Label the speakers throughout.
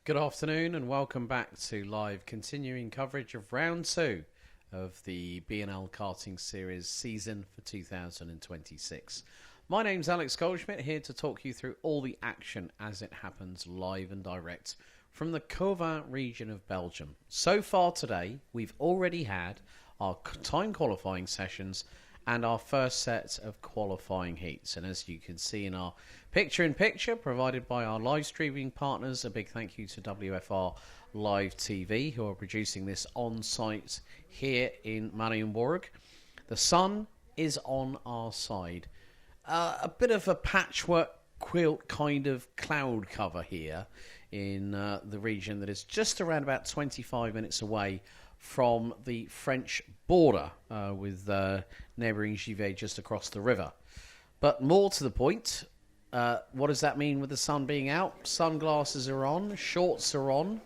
Speaker 1: Good afternoon and welcome back to live continuing coverage of round 2 of the BNL Karting Series season for 2026. My name's Alex Goldschmidt, here to talk you through all the action as it happens live and direct from the Cova region of Belgium. So far today, we've already had our time qualifying sessions and our first set of qualifying heats. And as you can see in our picture-in-picture provided by our live streaming partners, a big thank you to WFR Live TV who are producing this on site here in Marienborg. The sun is on our side. A bit of a patchwork quilt kind of cloud cover here in the region that is just around about 25 minutes away from the French border with neighbouring Givet just across the river. But more to the point, what does that mean with the sun being out? Sunglasses are on, shorts are on,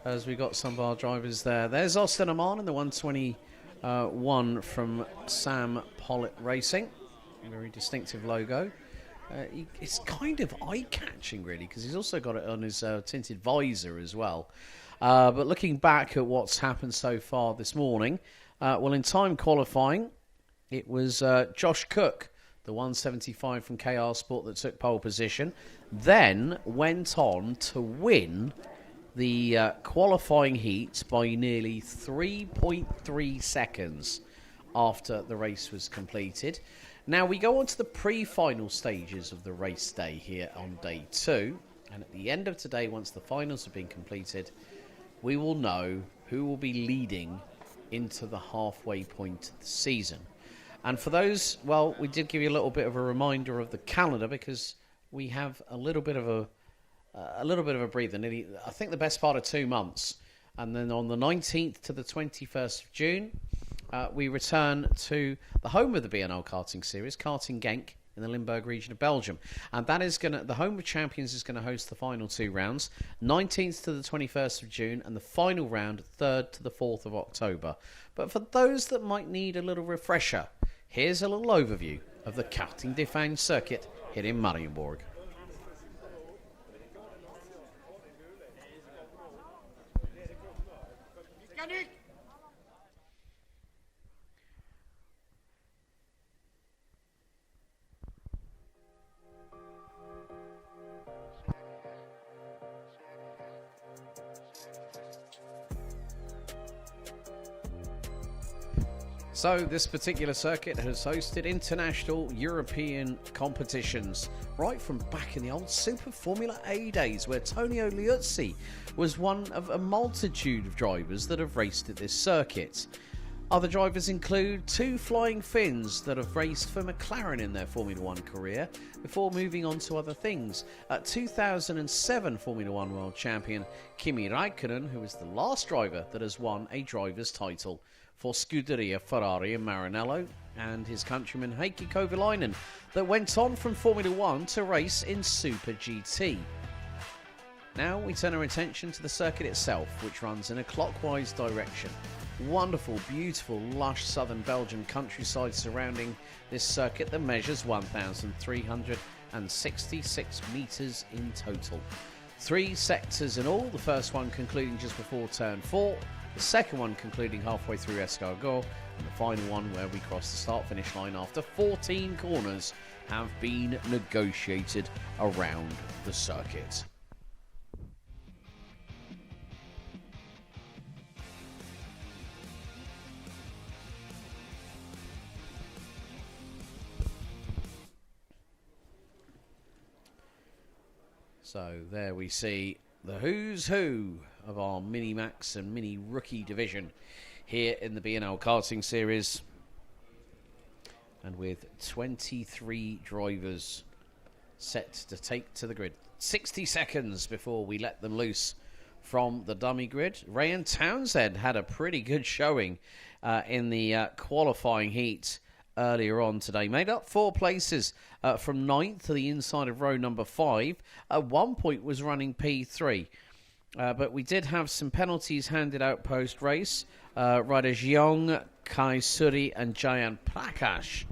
Speaker 1: as we got some of our drivers there. There's Austin Amman in the 121 from Sam Pollitt Racing. Very distinctive logo. It's kind of eye-catching, really, because he's also got it on his tinted visor as well. But looking back at what's happened so far this morning, in time qualifying, it was Josh Cook, the 175 from KR Sport, that took pole position, then went on to win the qualifying heat by nearly 3.3 seconds after the race was completed. Now we go on to the pre-final stages of the race day here on day 2, and at the end of today, once the finals have been completed, we will know who will be leading into the halfway point of the season. And for those, we did give you a little bit of a reminder of the calendar because we have a little bit of a breather. Nearly, I think the best part of 2 months. And then on the 19th to the 21st of June, we return to the home of the BNL Karting Series, Karting Genk, in the Limburg region of Belgium. And that is the home of champions is going to host the final 2 rounds, 19th to the 21st of June, and the final round, 3rd to the 4th of October. But for those that might need a little refresher, here's a little overview of the Karting Defined circuit here in Marienborg. So this particular circuit has hosted international European competitions right from back in the old Super Formula A days, where Tonio Liuzzi was one of a multitude of drivers that have raced at this circuit. Other drivers include 2 flying Finns that have raced for McLaren in their Formula 1 career before moving on to other things. 2007 Formula 1 World Champion Kimi Räikkönen, who is the last driver that has won a driver's title for Scuderia Ferrari and Maranello, and his countryman Heikki Kovalainen, that went on from Formula 1 to race in Super GT. Now we turn our attention to the circuit itself, which runs in a clockwise direction. Wonderful, beautiful, lush southern Belgian countryside surrounding this circuit that measures 1,366 metres in total. 3 sectors in all, the first one concluding just before turn 4, the second one concluding halfway through Escargot, and the final one where we cross the start-finish line after 14 corners have been negotiated around the circuit. So there we see the who's who of our Mini Max and Mini Rookie division here in the BNL Karting Series. And with 23 drivers set to take to the grid. 60 seconds before we let them loose from the dummy grid. Rayan Townsend had a pretty good showing in the qualifying heat earlier on today. Made up 4 places from 9th to the inside of row number 5. At one point was running P3. But we did have some penalties handed out post-race. Riders Young, Kai Suri and Jayan Prakash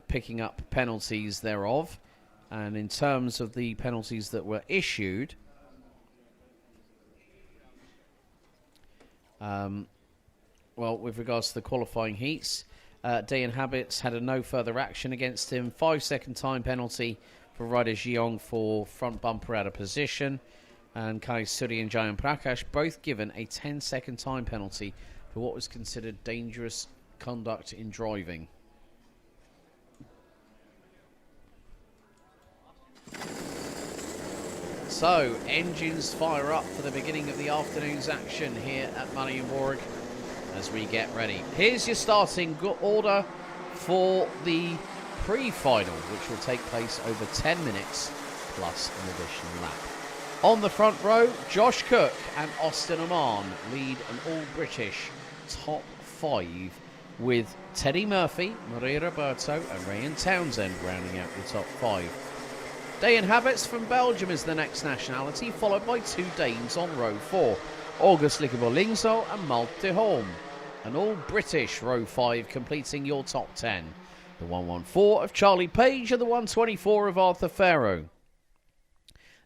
Speaker 1: picking up penalties thereof. And in terms of the penalties that were issued, Well, with regards to the qualifying heats, Day and Habits had a no further action against him. 5-second time penalty for Rider Jiong for front bumper out of position. And Kai Suri and Jayan Prakash both given a 10-second time penalty for what was considered dangerous conduct in driving. So, engines fire up for the beginning of the afternoon's action here at Marienborg as we get ready. Here's your starting order for the pre-final, which will take place over 10 minutes plus an additional lap. On the front row, Josh Cook and Austin Aman lead an all-British top 5 with Teddy Murphy, Maria Roberto and Ryan Townsend rounding out the top 5. Day and Habits from Belgium is the next nationality, followed by 2 Danes on row 4, August Lickebo-Lingzo and Malte Holm. An all-British row 5 completing your top 10. The 114 of Charlie Page and the 124 of Arthur Farrow.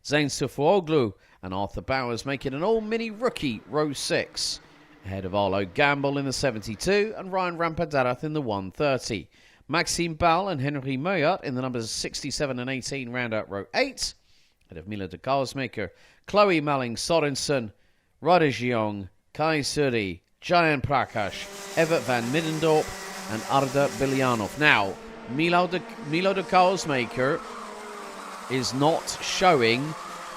Speaker 1: Zane Sufuoglu and Arthur Bowers making an all-mini rookie row 6. Ahead of Arlo Gamble in the 72 and Ryan Rampadarath in the 130. Maxime Ball and Henry Meuyert in the numbers 67 and 18 round out row 8. Ahead of Mila de Karlsmaker, Chloe Malling Sorensen, Rider Jiong, Kai Suri, Jayan Prakash, Evert van Middendorp and Arda Bilyanov. Now, Milo de Karlsmaker is not showing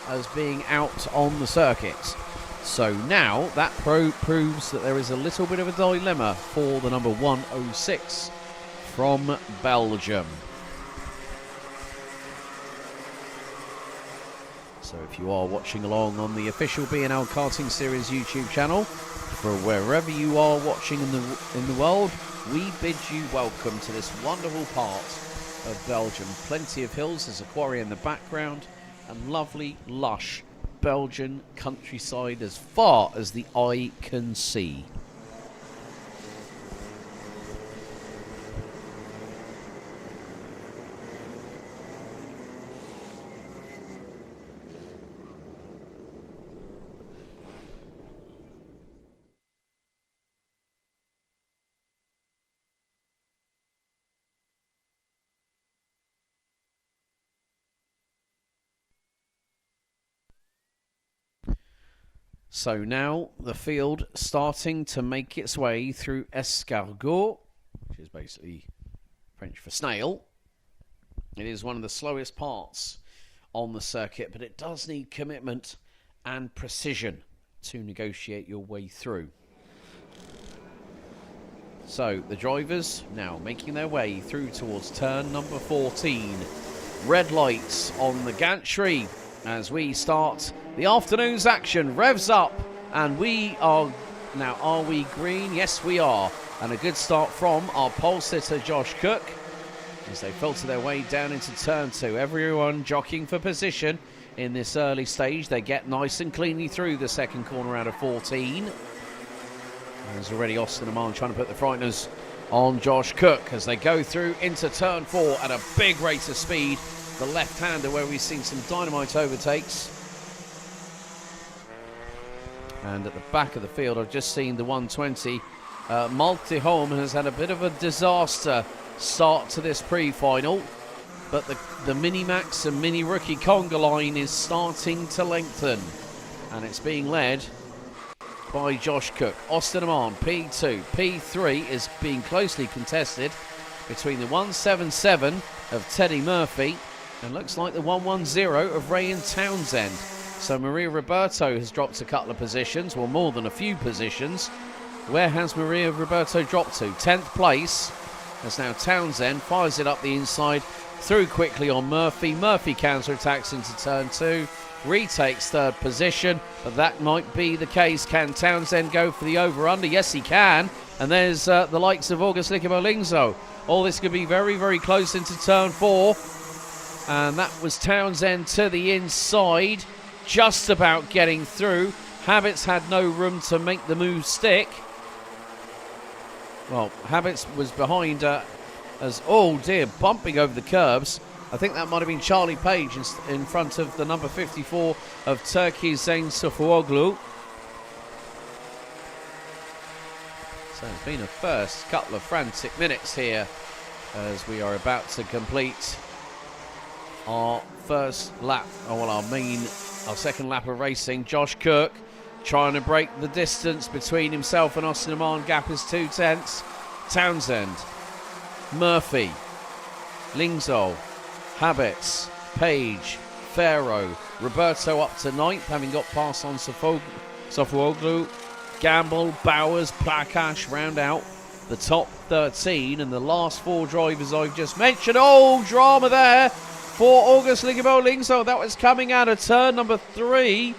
Speaker 1: as being out on the circuit. So now that proves that there is a little bit of a dilemma for the number 106 from Belgium. So if you are watching along on the official BNL Karting Series YouTube channel, for wherever you are watching in the world, we bid you welcome to this wonderful part of Belgium. Plenty of hills, there's a quarry in the background, and lovely, lush Belgian countryside as far as the eye can see. So now the field starting to make its way through Escargot, which is basically French for snail. It is one of the slowest parts on the circuit, but it does need commitment and precision to negotiate your way through. So the drivers now making their way through towards turn number 14. Red lights on the gantry as we start the afternoon's action. Revs up, and we are now, are we green? Yes, we are. And a good start from our pole sitter Josh Cook as they filter their way down into turn 2. Everyone jockeying for position in this early stage. They get nice and cleanly through the second corner out of 14. There's already Austin Aman trying to put the frighteners on Josh Cook as they go through into turn 4 at a big rate of speed. The left-hander where we've seen some dynamite overtakes. And at the back of the field, I've just seen the 120. Malte Holm has had a bit of a disaster start to this pre-final. But the Minimax and Mini Rookie Conga line is starting to lengthen. And it's being led by Josh Cook. Austin Aman, P2. P3 is being closely contested between the 177 of Teddy Murphy and looks like the 110 of Ryan Townsend. So Maria Roberto has dropped a couple of positions, well, more than a few positions. Where has Maria Roberto dropped to? 10th place. As now Townsend fires it up the inside, through quickly on Murphy. Murphy counter-attacks into turn 2, retakes 3rd position, but that might be the case. Can Townsend go for the over-under? Yes, he can. And there's the likes of August Lickebo-Lingzo. All this could be very, very close into turn 4. And that was Townsend to the inside, just about getting through. Habits had no room to make the move stick. Well, Habits was behind as, oh dear, bumping over the curbs. I think that might have been Charlie Page in front of the number 54 of Turkey, Zane Sufuoglu. So it's been a first couple of frantic minutes here as we are about to complete our first lap, our second lap of racing. Josh Cook trying to break the distance between himself and Austin Oman. Gap is 2/10. Townsend, Murphy, Lingzol, Habits, Page, Farrow, Roberto up to 9th, having got past on Sofuoglu. Gamble, Bowers, Plakash round out the top 13, and the last 4 drivers I've just mentioned. Oh, drama there for August Ligabo Lingzol. That was coming out of turn number 3,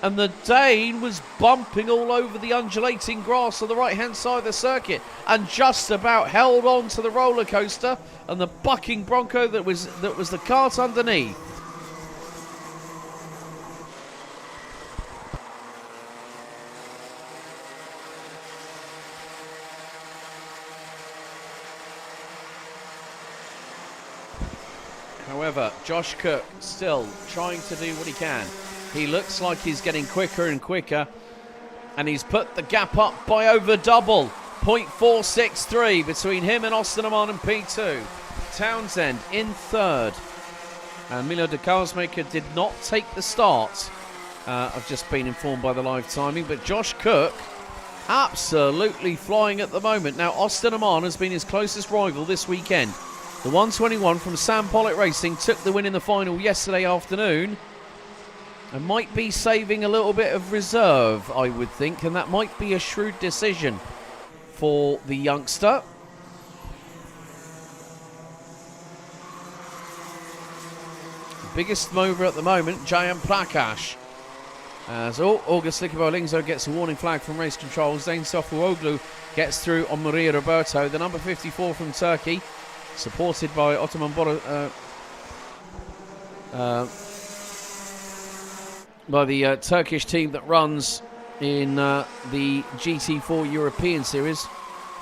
Speaker 1: and the Dane was bumping all over the undulating grass on the right-hand side of the circuit and just about held on to the roller coaster and the bucking Bronco that was the kart underneath. However, Josh Cook still trying to do what he can. He looks like he's getting quicker and quicker, and he's put the gap up by over double. 0.463 between him and Austin Oman in P2. Townsend in 3rd. And Milo de Karsmaker did not take the start. I've just been informed by the live timing, but Josh Cook absolutely flying at the moment. Now, Austin Oman has been his closest rival this weekend. The 121 from Sam Pollock Racing took the win in the final yesterday afternoon and might be saving a little bit of reserve, I would think, and that might be a shrewd decision for the youngster. The biggest mover at the moment, Jayan Plakash. As August Ligabo Lingzol gets a warning flag from race control. Zane Sofuoglu gets through on Maria Roberto. The number 54 from Turkey, supported by Ottoman by the Turkish team that runs in the GT4 European Series,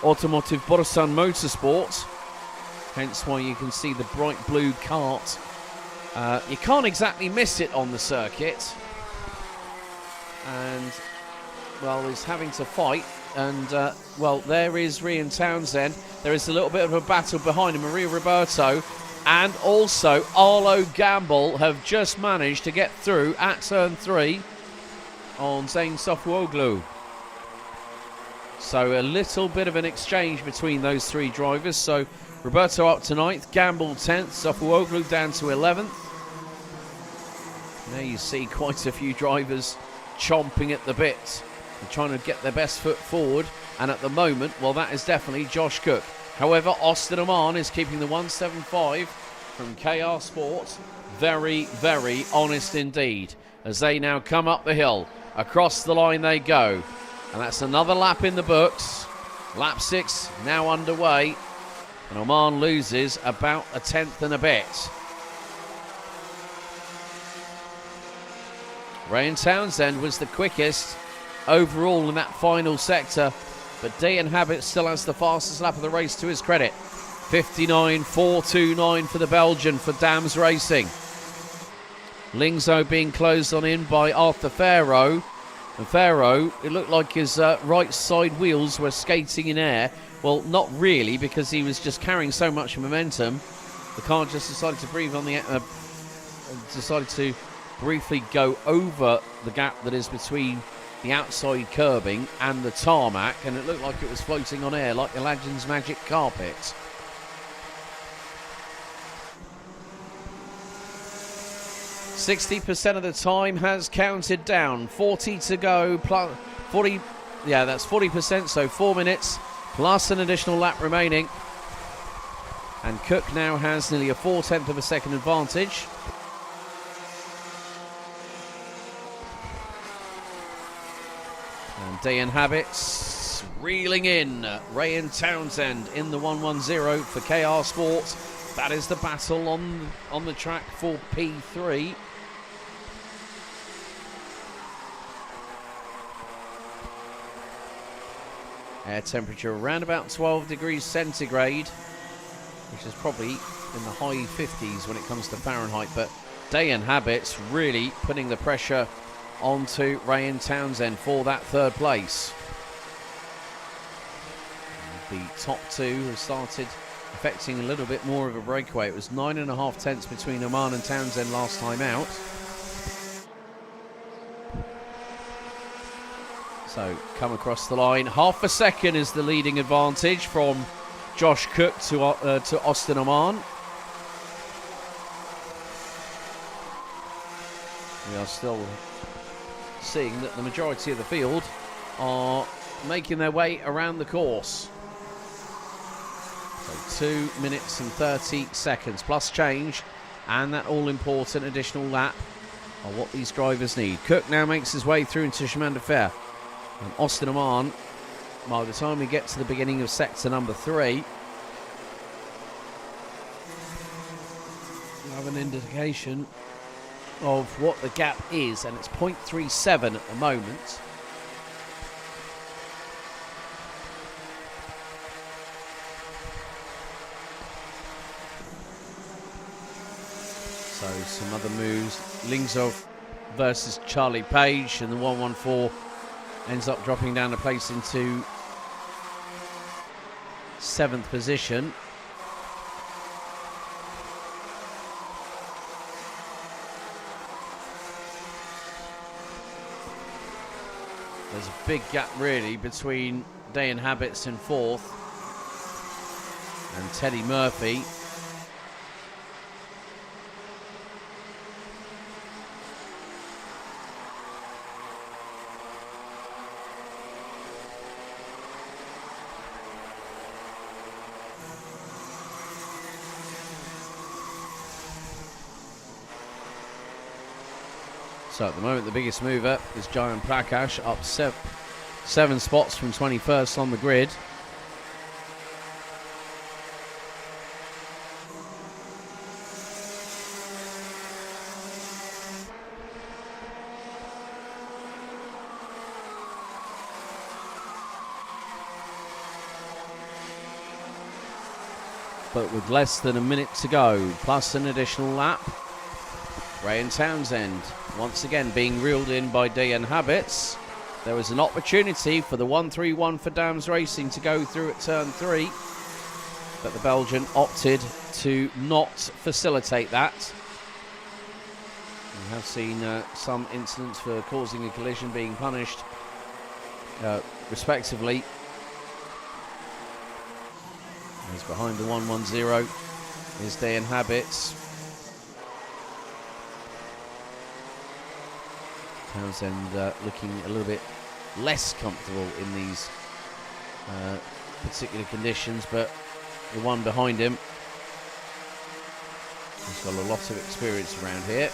Speaker 1: Automotive Borusan Motorsport. Hence why you can see the bright blue kart. You can't exactly miss it on the circuit. And, well, he's having to fight. And, well, there is Ryan Townsend. There is a little bit of a battle behind him. Maria Roberto and also Arlo Gamble have just managed to get through at turn 3 on Zane Sofuoglu. So a little bit of an exchange between those 3 drivers. So Roberto up to 9th, Gamble 10th, Sofuoglu down to 11th. There you see quite a few drivers chomping at the bit and trying to get their best foot forward. And at the moment, well, that is definitely Josh Cook. However, Austin Oman is keeping the 175 from KR Sports. Very, very honest indeed. As they now come up the hill. Across the line they go. And that's another lap in the books. Lap 6 now underway. And Oman loses about a tenth and a bit. Ryan Townsend was the quickest overall in that final sector. But Dayan Habit still has the fastest lap of the race to his credit. 59.429 for the Belgian for Dams Racing. Lingzol being closed on in by Arthur Farrow. And Farrow, it looked like his right side wheels were skating in air. Well, not really, because he was just carrying so much momentum. The car just decided to breathe on the decided to briefly go over the gap that is between the outside curbing and the tarmac, and it looked like it was floating on air like Aladdin's magic carpet. %60 of the time has counted down. 40 to go. Plus 40. Yeah, that's 40%. So 4 minutes plus an additional lap remaining. And Cook now has nearly a 4/10 of a second advantage. And Dayan Habits reeling in. Ryan Townsend in the 110 for KR Sports. That is the battle on the track for P3. Air temperature around about 12 degrees centigrade, which is probably in the high 50s when it comes to Fahrenheit. But Dayan Habits really putting the pressure onto Ryan Townsend for that third place. The top two have started affecting a little bit more of a breakaway. It was 9.5 tenths between Oman and Townsend last time out. So come across the line. Half a second is the leading advantage from Josh Cook to Austin Oman. We are still seeing that the majority of the field are making their way around the course. So 2 minutes and 30 seconds plus change, and that all-important additional lap are what these drivers need. Cook now makes his way through into Chemin de Fer. And Austin Oman, by the time we get to the beginning of sector number 3, we'll have an indication of what the gap is, and it's 0.37 at the moment. So some other moves. Lingsov versus Charlie Page, and the 114 ends up dropping down a place into 7th position. There's a big gap really between Day and Habits in 4th and Teddy Murphy. So at the moment, the biggest mover is Jayan Prakash, up 7 spots from 21st on the grid. But with less than a minute to go, plus an additional lap, Ray and Townsend once again being reeled in by Day and Habits. There was an opportunity for the 131 for Dams Racing to go through at turn 3, but the Belgian opted to not facilitate that. We have seen some incidents for causing a collision being punished respectively. As behind the 110 is Day and Habits. Townsend looking a little bit less comfortable in these particular conditions, but the one behind him has got a lot of experience around here.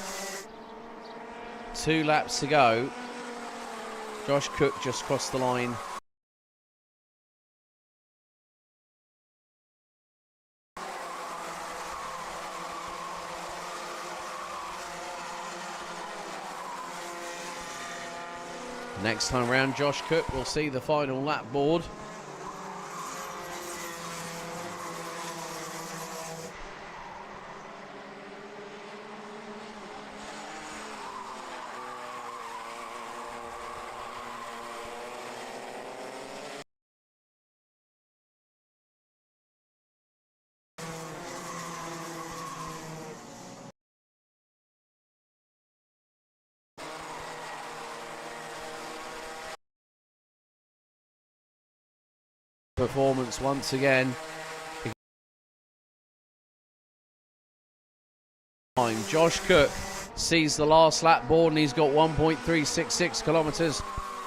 Speaker 1: 2 laps to go. Josh Cook just crossed the line. Next time round, Josh Cook will see the final lap board. Performance once again. Josh Cook sees the last lap board, and he's got 1.366 kilometres,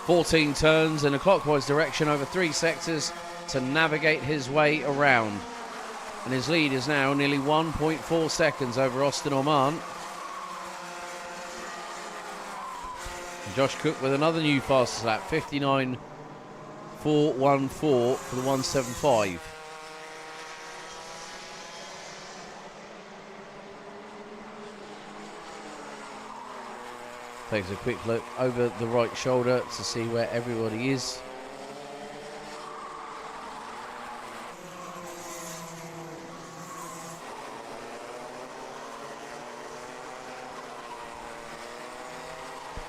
Speaker 1: 14 turns in a clockwise direction over 3 sectors to navigate his way around. And his lead is now nearly 1.4 seconds over Austin Oman. And Josh Cook with another new fastest lap, 59.414 for the 175. Takes a quick look over the right shoulder to see where everybody is.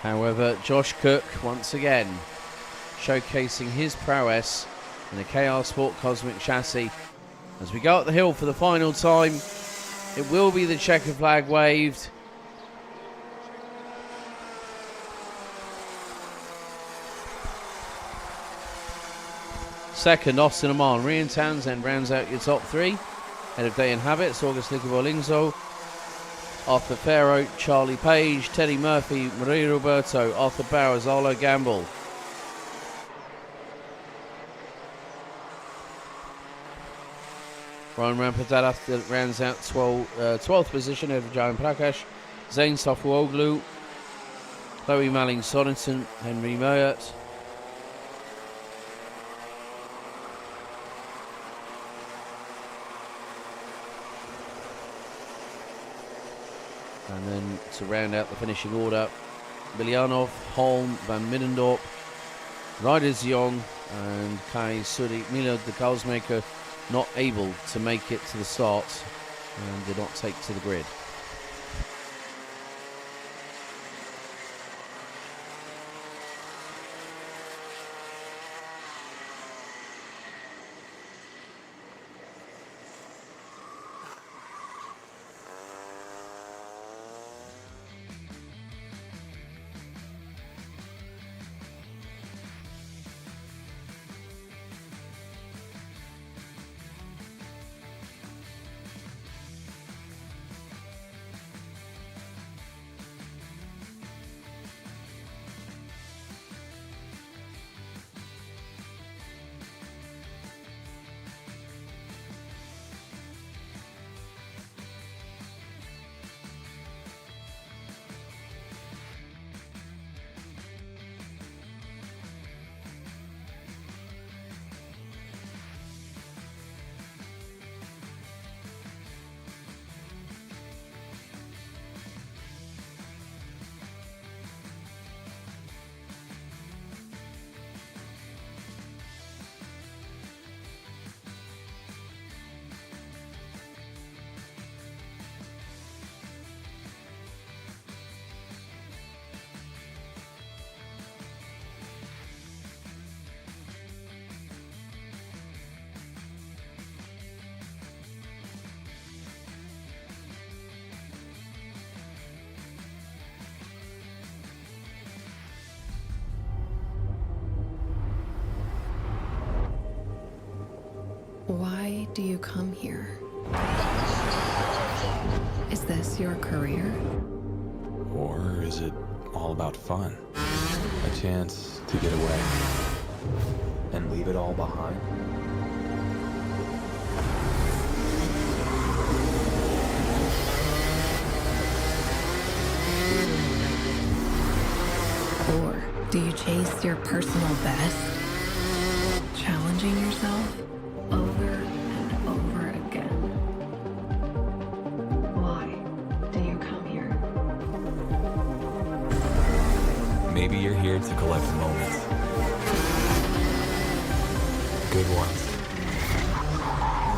Speaker 1: However, Josh Cook once again showcasing his prowess in a KR Sport Cosmic chassis. As we go up the hill for the final time, it will be the checker flag waved. Second, Austin Amman. Rian Townsend rounds out your top three. Head of Day and Habits, August Licobolingzo. Arthur Farrow, Charlie Page, Teddy Murphy, Maria Roberto, Arthur Bowers, Arlo Gamble. Ryan Rampadala rounds out 12th position over Jayan Prakash, Zain Safuoglu, Chloe Malling Sorensen, Henry Meyert. And then to round out the finishing order, Bilyanov, Holm, Van Middendorp, Riders Young and Kai Suri. Milo the Karlsmaker not able to make it to the start and did not take to the grid.
Speaker 2: Why do you come here? Is this your career?
Speaker 3: Or is it all about fun? A chance to get away and leave it all behind?
Speaker 2: Or do you chase your personal best? Challenging yourself over and over again. Why do you come here?
Speaker 3: Maybe you're here to collect moments. Good ones.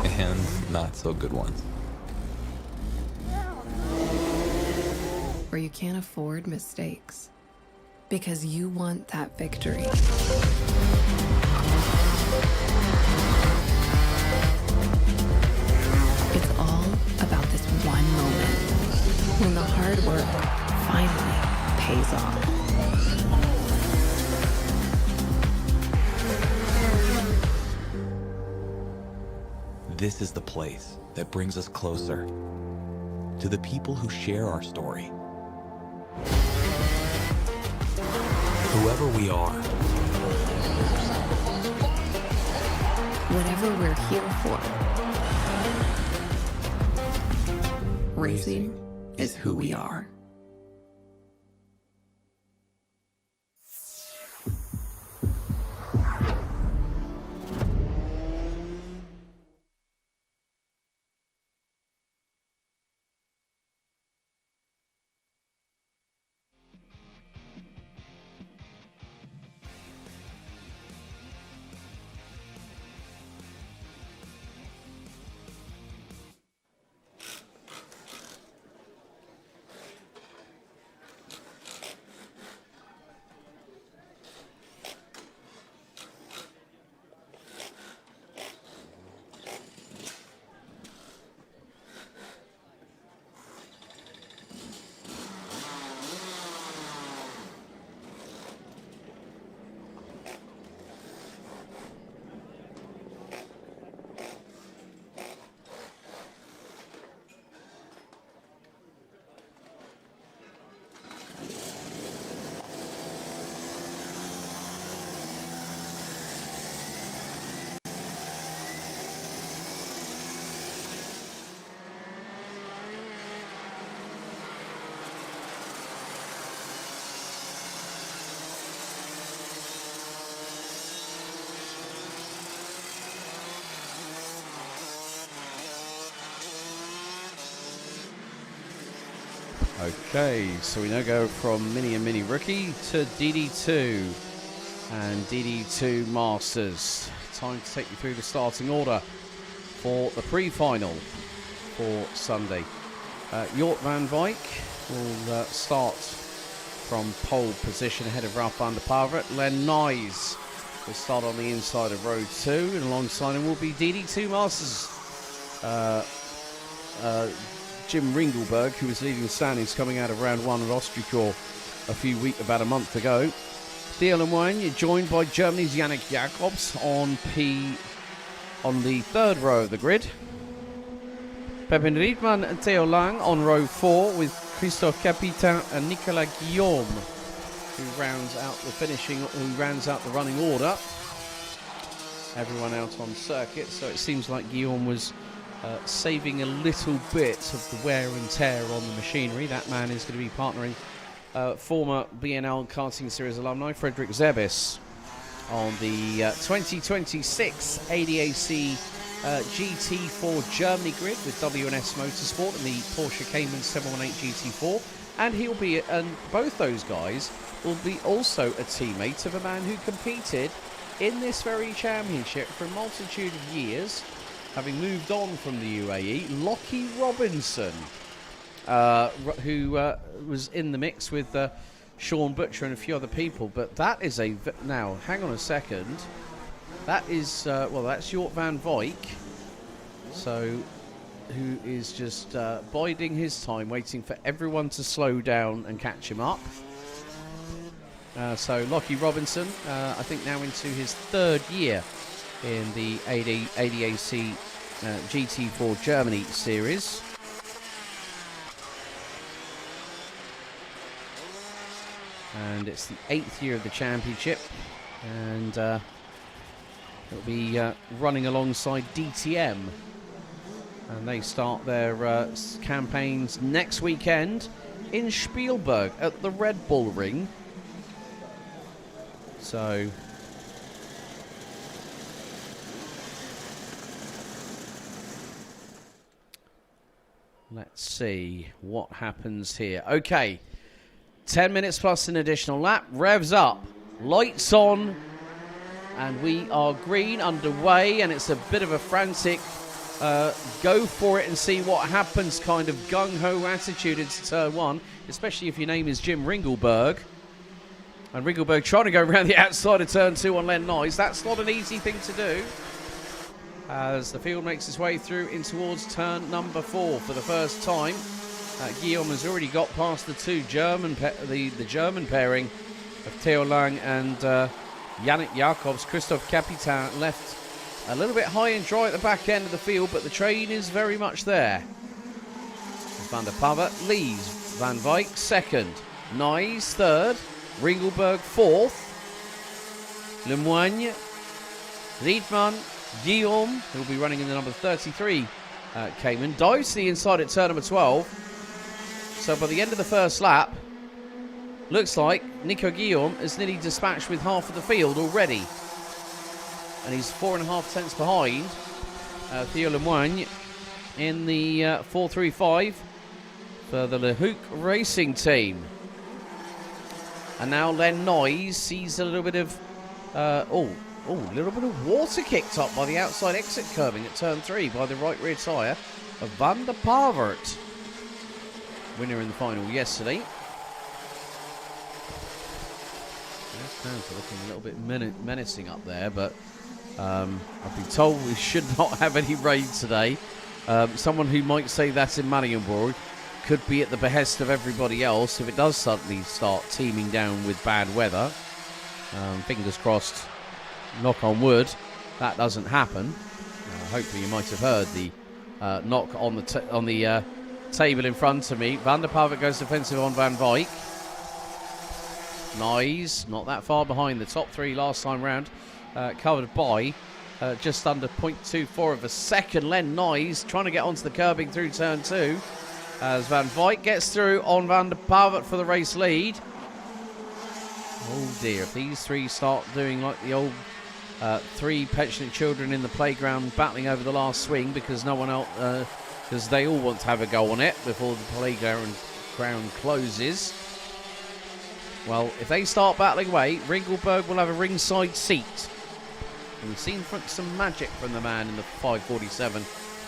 Speaker 3: And not so good ones.
Speaker 2: Or you can't afford mistakes because you want that victory. It's all about this one moment when the hard work finally pays off.
Speaker 3: This is the place that brings us closer to the people who share our story. Whoever we are.
Speaker 2: Whatever we're here for. Racing is who we are.
Speaker 1: Okay, so we now go from Mini and Mini Rookie to DD2 and DD2 Masters. Time to take you through the starting order for the pre-final for Sunday. Jort van Wijk will start from pole position ahead of Ralph van der Pavert. Len Nys will start on the inside of row 2, and alongside him will be DD2 Masters. Jim Ringelberg, who was leading the standings coming out of round 1 at Austricorps about a month ago. Theo Lemoine, joined by Germany's Yannick Jacobs on the third row of the grid. Pepin Riedman and Theo Lang on row 4 with Christophe Capitain and Nicolas Guillaume, who rounds out the running order. Everyone out on circuit, so it seems like Guillaume was saving a little bit of the wear and tear on the machinery. That man is going to be partnering former BNL Karting Series alumni Frederick Zebis on the 2026 ADAC GT4 Germany grid with WNS Motorsport and the Porsche Cayman 718 GT4. And both those guys will be also a teammate of a man who competed in this very championship for a multitude of years, having moved on from the UAE, Lockie Robinson, who was in the mix with Sean Butcher and a few other people. But that is now, hang on a second. That is, that's Jort van Wijk, so who is just biding his time, waiting for everyone to slow down and catch him up. So Lockie Robinson, I think now into his third year in the ADAC GT4 Germany series. And it's the 8th year of the championship, and it'll be running alongside DTM, and they start their campaigns next weekend in Spielberg at the Red Bull Ring. So let's see what happens here. Okay, 10 minutes plus an additional lap, revs up, lights on, and we are green, underway, and it's a bit of a frantic go for it and see what happens kind of gung-ho attitude into turn 1, especially if your name is Jim Ringelberg. And Ringelberg trying to go around the outside of turn 2 on Len Nys. That's not an easy thing to do, as the field makes its way through in towards turn number 4 for the first time. Guillaume has already got past the two the German pairing of Theo Lang and Yannick Jacobs. Christophe Capitain left a little bit high and dry at the back end of the field, but the train is very much there. Van der Pavert leads, Van Wijk second, Nys third, Ringelberg fourth, Lemoine, Riedman, Guillaume, who will be running in the number 33 Cayman, dives to the inside at turn number 12. So by the end of the first lap, looks like Nico Guillaume is nearly dispatched with half of the field already. And he's 4.5 tenths behind Theo Lemoine in the 435 for the Le Hook Racing Team. And now Len Nys sees a little bit of a little bit of water kicked up by the outside exit curbing at turn 3 by the right rear tyre of Van der Pavert. Winner in the final yesterday. Fans are looking a little bit menacing up there, but I've been told we should not have any rain today. Someone who might say that in Marienburg could be at the behest of everybody else if it does suddenly start teeming down with bad weather. Fingers crossed, knock on wood, that doesn't happen. Hopefully you might have heard the knock on the table in front of me. Van der Pavert goes defensive on Van Wijk. Nys not that far behind the top 3 last time round, covered by just under 0.24 of a second. Len Nys trying to get onto the curbing through turn 2 as Van Wijk gets through on Van der Pavert for the race lead. Oh dear, if these three start doing like the old 3 petulant children in the playground battling over the last swing because no one else, because they all want to have a go on it before the playground background closes. Well, if they start battling away, Ringelberg will have a ringside seat. And we've seen some magic from the man in the 547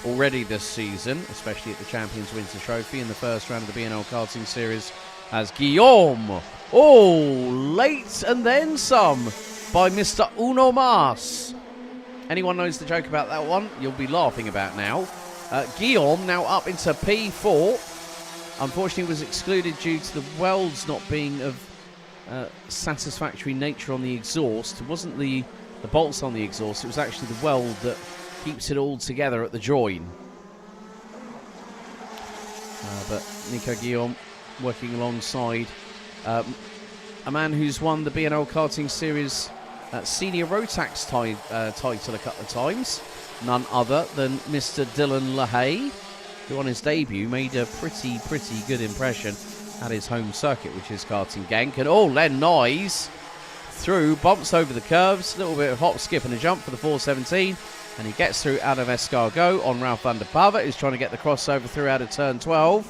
Speaker 1: already this season, especially at the Champions Winter Trophy in the first round of the BNL Karting Series, as Guillaume. Oh, late and then some by Mr. Uno Mas. Anyone knows the joke about that one, you'll be laughing about now. Guillaume now up into P4. Unfortunately, was excluded due to the welds not being of satisfactory nature on the exhaust. It wasn't the bolts on the exhaust, it was actually the weld that keeps it all together at the join. But Nico Guillaume working alongside a man who's won the BNL Karting Series Senior Rotax title a couple of times. None other than Mr. Dylan LaHaye, who on his debut made a pretty good impression at his home circuit, which is Karting Genk. And Len Noyes through, bumps over the curves, a little bit of hop, skip and a jump for the 417, and he gets through out of Escargot on Ralph van der Pava, who's trying to get the crossover through out of turn 12.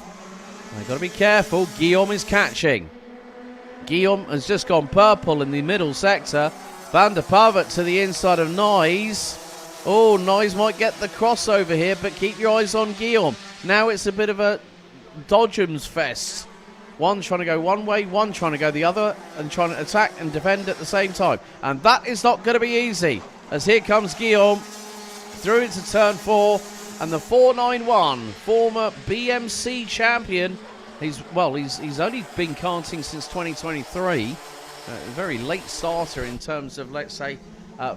Speaker 1: They've got to be careful. Guillaume is catching. Guillaume has just gone purple in the middle sector. Van der Pava to the inside of Noyes. Oh, Noyes might get the crossover here, but keep your eyes on Guillaume. Now it's a bit of a dodgems fest. One trying to go one way, one trying to go the other, and trying to attack and defend at the same time. And that is not going to be easy, as here comes Guillaume through into turn 4, and the 491, former BMC champion. He's only been karting since 2023. A very late starter in terms of, let's say,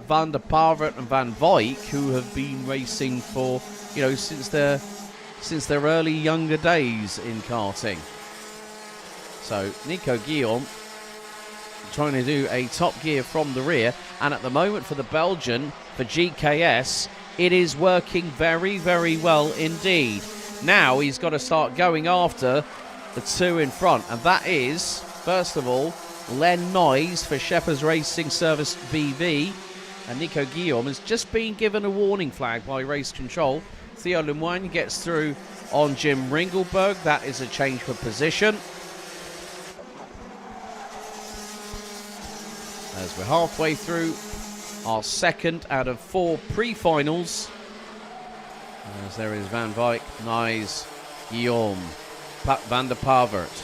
Speaker 1: Van der Pava and Van Wyk, who have been racing for, since their early younger days in karting. So Nico Guillaume trying to do a top gear from the rear, and at the moment for the Belgian, for GKS, it is working very well indeed. Now he's got to start going after the two in front, and that is, first of all, Len Noyes for Shepherd's Racing Service BV, and Nico Guillaume has just been given a warning flag by race control. Theo Lemoine gets through on Jim Ringelberg. That is a change for position. As we're halfway through our second out of 4 pre-finals. As there is Van Wyk, Noyes, Guillaume, Van der Pavert,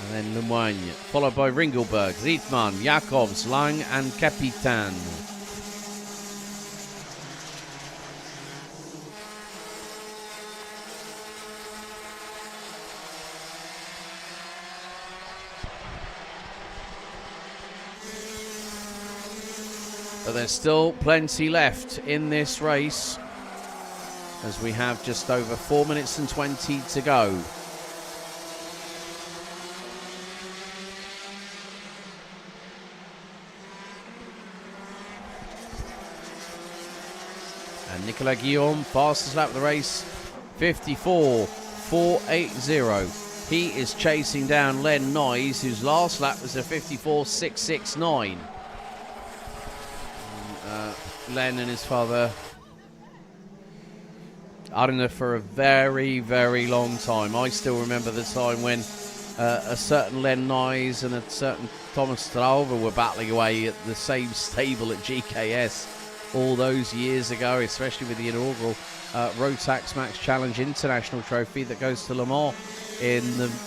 Speaker 1: and then Lemoine, followed by Ringelberg, Rietman, Jacobs, Lang and Capitan. But there's still plenty left in this race, as we have just over 4 minutes and 20 to go. And Nicolas Guillaume, fastest lap of the race, 54.480. He is chasing down Len Noyes, whose last lap was a 54.669. Len and his father Arne for a very long time. I still remember the time when a certain Len Noyes and a certain Thomas Strauver were battling away at the same stable at GKS all those years ago, especially with the inaugural Rotax Max Challenge International Trophy that goes to Le Mans in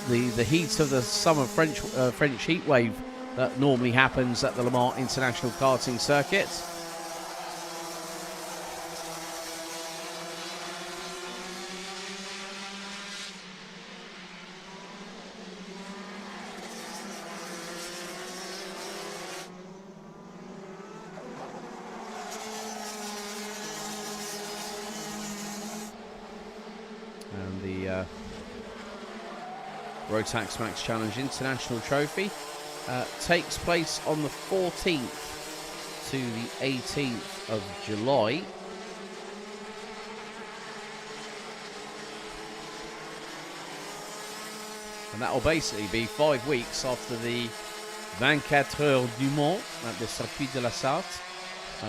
Speaker 1: the heat of the summer French heat wave that normally happens at the Le Mans International Karting Circuit. And the Rotax Max Challenge International Trophy takes place on the 14th to the 18th of July. And that will basically be 5 weeks after the 24 Heures du Mans at the Circuit de la Sarthe.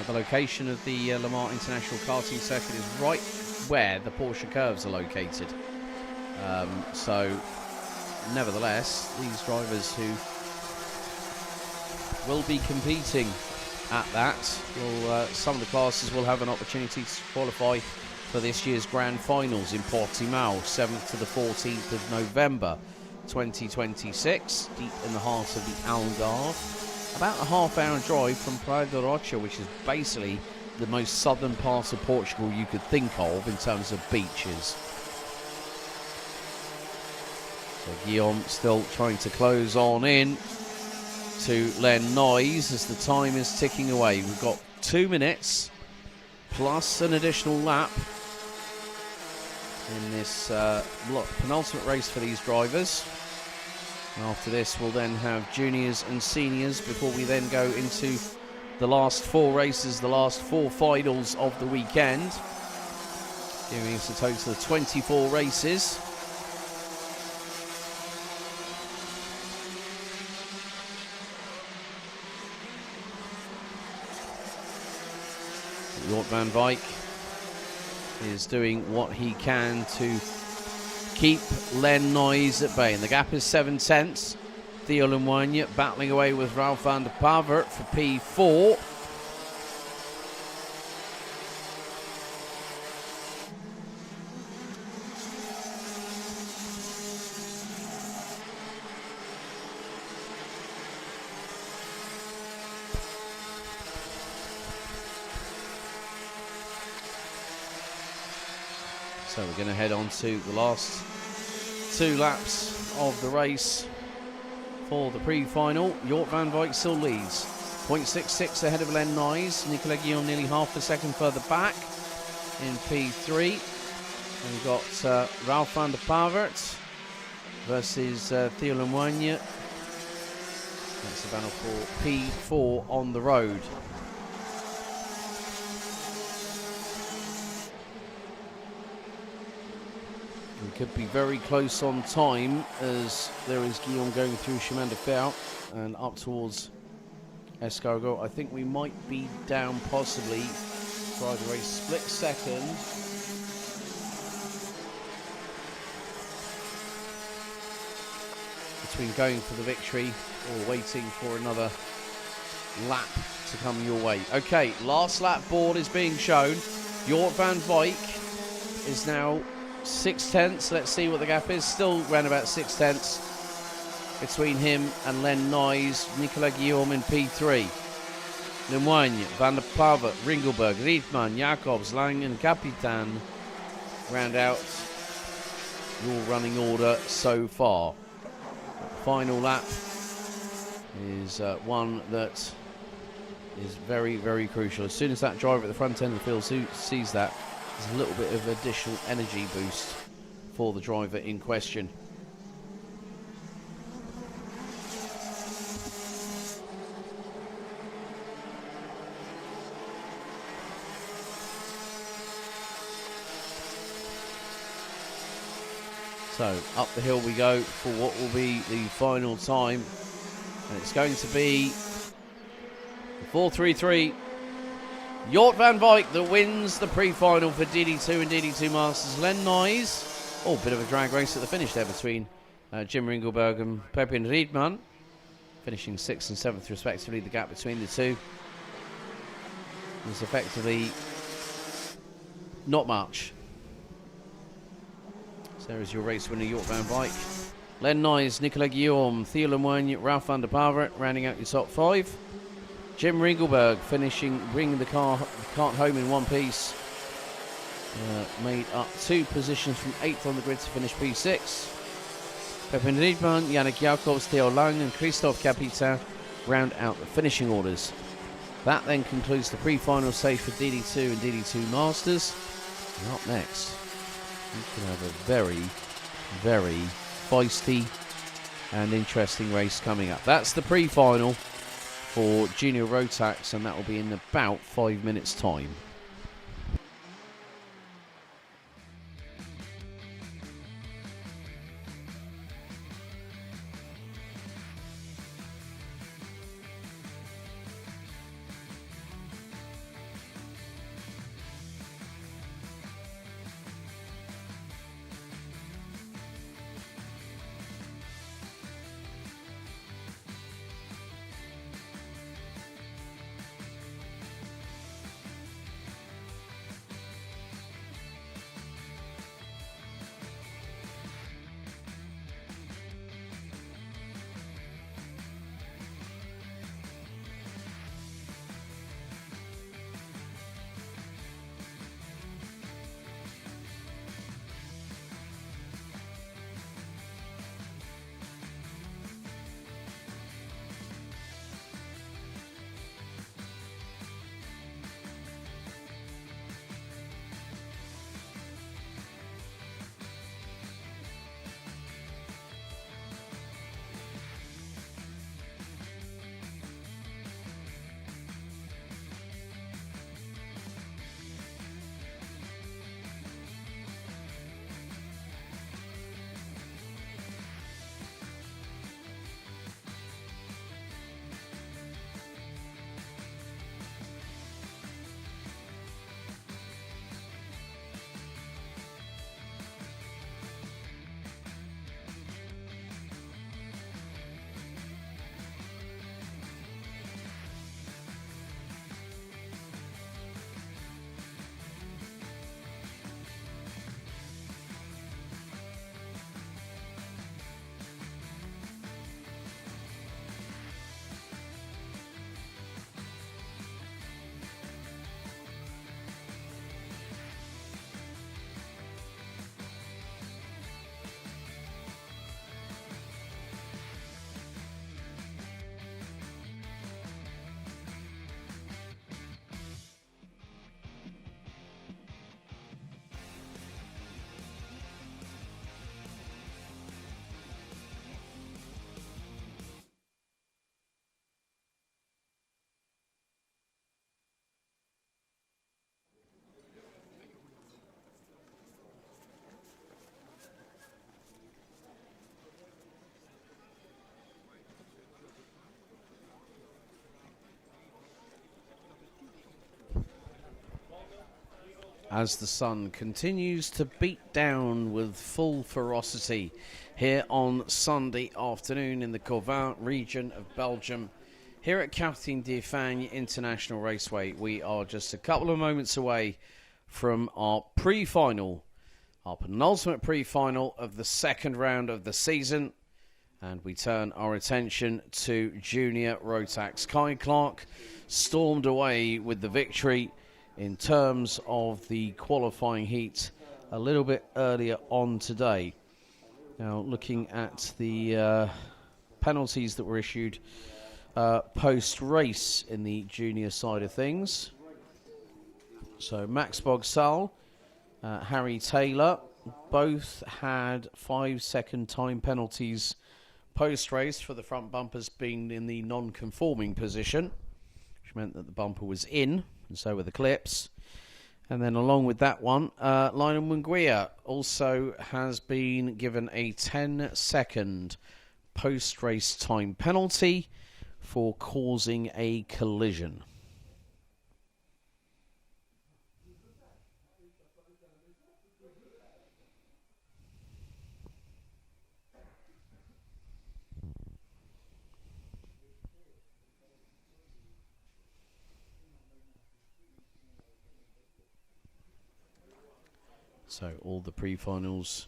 Speaker 1: The location of the Le Mans International Karting Circuit is right where the Porsche curves are located. So nevertheless, these drivers who will be competing at that, some of the classes will have an opportunity to qualify for this year's Grand Finals in Portimao, 7th to the 14th of November 2026, deep in the heart of the Algarve. About a half-hour drive from Praia da Rocha, which is basically the most southern part of Portugal you could think of in terms of beaches. So Guillaume still trying to close on in to Len Noyes as the time is ticking away. We've got 2 minutes plus an additional lap in this penultimate race for these drivers. After this, we'll then have juniors and seniors before we then go into the last 4 races, the last 4 finals of the weekend, giving us a total of 24 races. Jort van Wijk is doing what he can to keep Len Noyes at bay. And the gap is 7 tenths. Theo Lemoigne battling away with Ralph van der Pavert for P4. So we're going to head on to the last 2 laps of the race for the pre-final. Jort van Wijk still leads. 0.66 ahead of Len Noyes. Nicolas Guillaume nearly half a second further back in P3. And we've got Ralph van der Pavert versus Theo Lemoigne. That's the battle for P4 on the road. We could be very close on time as there is Guillaume going through Chemin de Fer and up towards Escargot. I think we might be down possibly for either a split second between going for the victory or waiting for another lap to come your way. Okay, last lap board is being shown. Jort van Wijk is now 6 tenths. Let's see what the gap is. Still around about 6 tenths between him and Len Noyes. Nicolas Guillaume in P3. Lemoigne, Van der Pavert, Ringelberg, Rietman, Jacobs, Lang and Capitan round out your running order so far. Final lap is one that is very, very crucial. As soon as that driver at the front end of the field sees that, there's a little bit of additional energy boost for the driver in question. So up the hill we go for what will be the final time, and it's going to be 4:33. Jort van Wijk that wins the pre-final for DD2 and DD2 Masters. Len Noyes, bit of a drag race at the finish there between Jim Ringelberg and Pepin Riedman, finishing 6th and 7th respectively. The gap between the two is effectively not much. So there is your race winner, Jort van Wijk. Len Noyes, Nicolas Guillaume, Theo Lemoigne, Ralph van der Pavert rounding out your top 5. Jim Ringelberg bringing the cart home in one piece. Made up 2 positions from 8th on the grid to finish P6. Pepin Riedman, Yannick Jacobs, Theo Lang and Christophe Capitan round out the finishing orders. That then concludes the pre-final stage for DD2 and DD2 Masters. And up next, we can have a very, very feisty and interesting race coming up. That's the pre-final for Junior Rotax, and that will be in about 5 minutes' time. as the sun continues to beat down with full ferocity here on Sunday afternoon in the Corvin region of Belgium. Here at Karting de Fagne International Raceway, we are just a couple of moments away from our pre-final, our penultimate pre-final of the second round of the season. And we turn our attention to Junior Rotax. Kai Clark stormed away with the victory in terms of the qualifying heat a little bit earlier on today. Now, looking at the penalties that were issued post-race in the junior side of things. So Max Bogsal, Harry Taylor, both had 5-second time penalties post-race for the front bumpers being in the non-conforming position, which meant that the bumper was in, and so were the clips. And then along with that one, Lionel Munguia also has been given a 10-second post-race time penalty for causing a collision. So all the pre-finals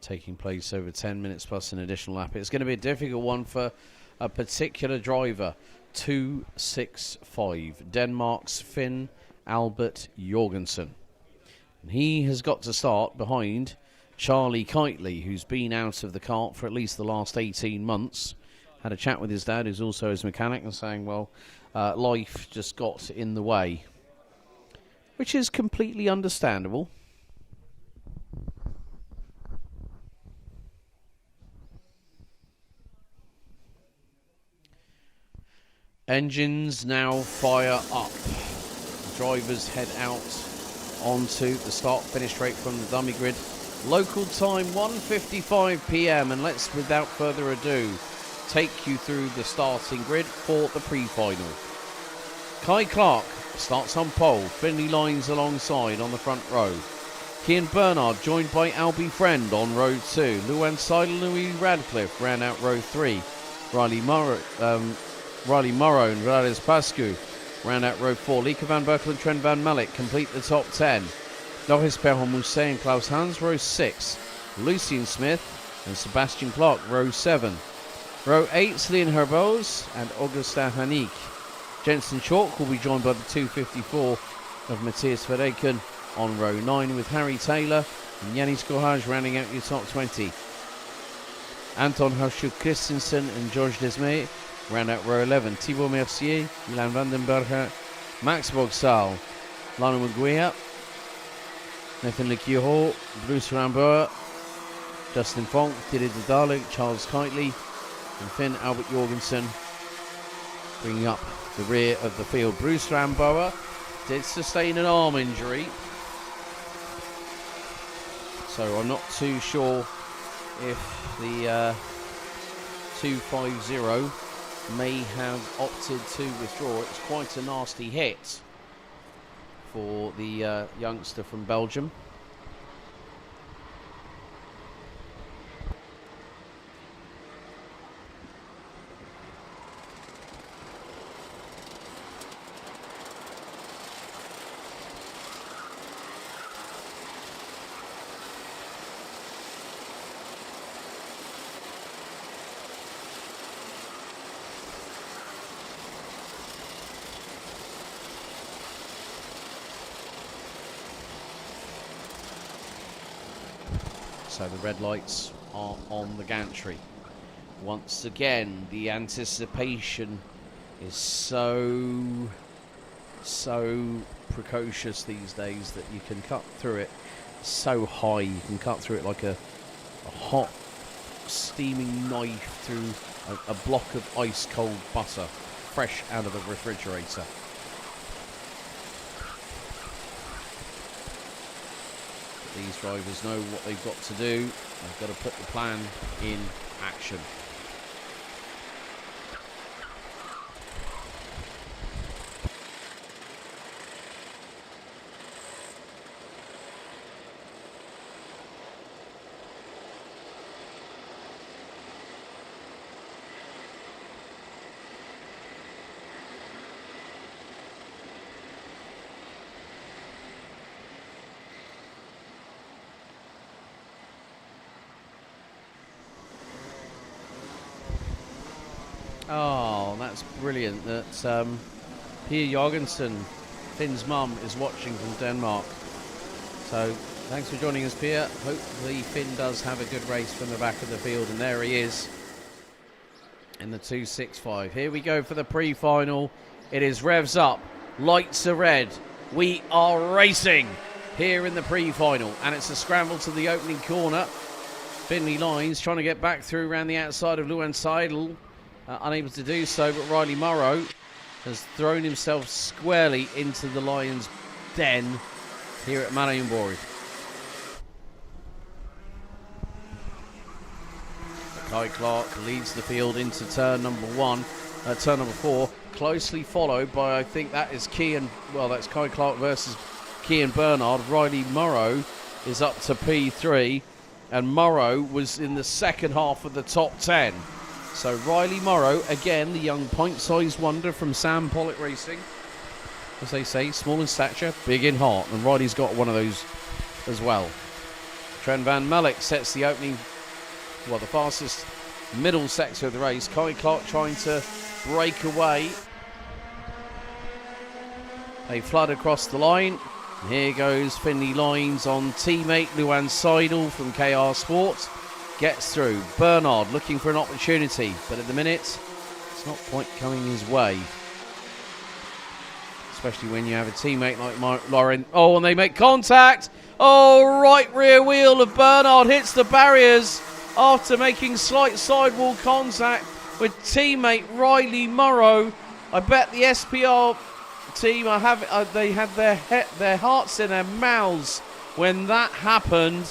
Speaker 1: taking place over 10 minutes plus an additional lap. It's going to be a difficult one for a particular driver. 265, Denmark's Finn Albert Jorgensen. And he has got to start behind Charlie Kitely, who's been out of the kart for at least the last 18 months. Had a chat with his dad, who's also his mechanic, and saying, well, life just got in the way. Which is completely understandable. Engines now fire up. Drivers head out onto the start-finish straight from the dummy grid. Local time 1:55 p.m. and let's, without further ado, take you through the starting grid for the pre-final. Kai Clark starts on pole. Finley lines alongside on the front row. Cian Bernard joined by Albie Friend on row 2. Luan Seidel, Louis Radcliffe ran out row 3. Riley Morrow and Rades Pascu ran out row 4. Lieke van Berkel and Trent van Malik complete the top 10. Doris Perron-Mousset and Klaus Hans row 6. Lucien Smith and Sebastian Clark row 7. Row 8, Celine Herbos and Augustin Hanik. Jensen Chalk will be joined by the 254 of Matthias Verreken on row 9 with Harry Taylor and Yannis Courage rounding out your top 20. Anton Herschel Christensen and Georges Desmay round out row 11. Thibaut Mercier, Milan Vandenberger, Max Bogsal, Lionel Munguia, Nathan Lecuro, Bruce Rambert, Justin Fonk, Didier Dedale, Charles Kitely and Finn Albert Jorgensen bringing up the rear of the field. Bruce Rambert did sustain an arm injury, so I'm not too sure if the 250 may have opted to withdraw. It's quite a nasty hit for the youngster from Belgium. So the red lights are on the gantry. Once again, the anticipation is so precocious these days that you can cut through it so high. You can cut through it like a hot, steaming knife through a block of ice-cold butter, fresh out of the refrigerator. These drivers know what they've got to do. They've got to put the plan in action. Oh, that's brilliant that Pia Jorgensen, Finn's mum, is watching from Denmark. So thanks for joining us, Pia. Hopefully Finn does have a good race from the back of the field, and there he is in the 2.65. Here we go for the pre-final. It is revs up, lights are red. We are racing here in the pre-final, and it's a scramble to the opening corner. Finley Lines trying to get back through around the outside of Luan Seidel. Unable to do so, but Riley Morrow has thrown himself squarely into the Lions' den here at Marienborg. Kai Clark leads the field into turn number 4, closely followed by, I think that is that's Kai Clark versus Kian Bernard. Riley Morrow is up to P3, and Morrow was in the second half of the top 10. So Riley Morrow, again, the young point-sized wonder from Sam Pollock Racing. As they say, small in stature, big in heart. And Riley's got one of those as well. Trent Van Melk sets the opening, the fastest middle sector of the race. Kai Clark trying to break away. They flood across the line. And here goes Finley Lines on teammate Luan Seidel from KR Sports. Gets through. Bernard looking for an opportunity, but at the minute, it's not quite coming his way. Especially when you have a teammate like Lauren. Oh, and they make contact. Oh, right rear wheel of Bernard hits the barriers after making slight sidewall contact with teammate Riley Morrow. I bet the SPR team they had their hearts in their mouths when that happened.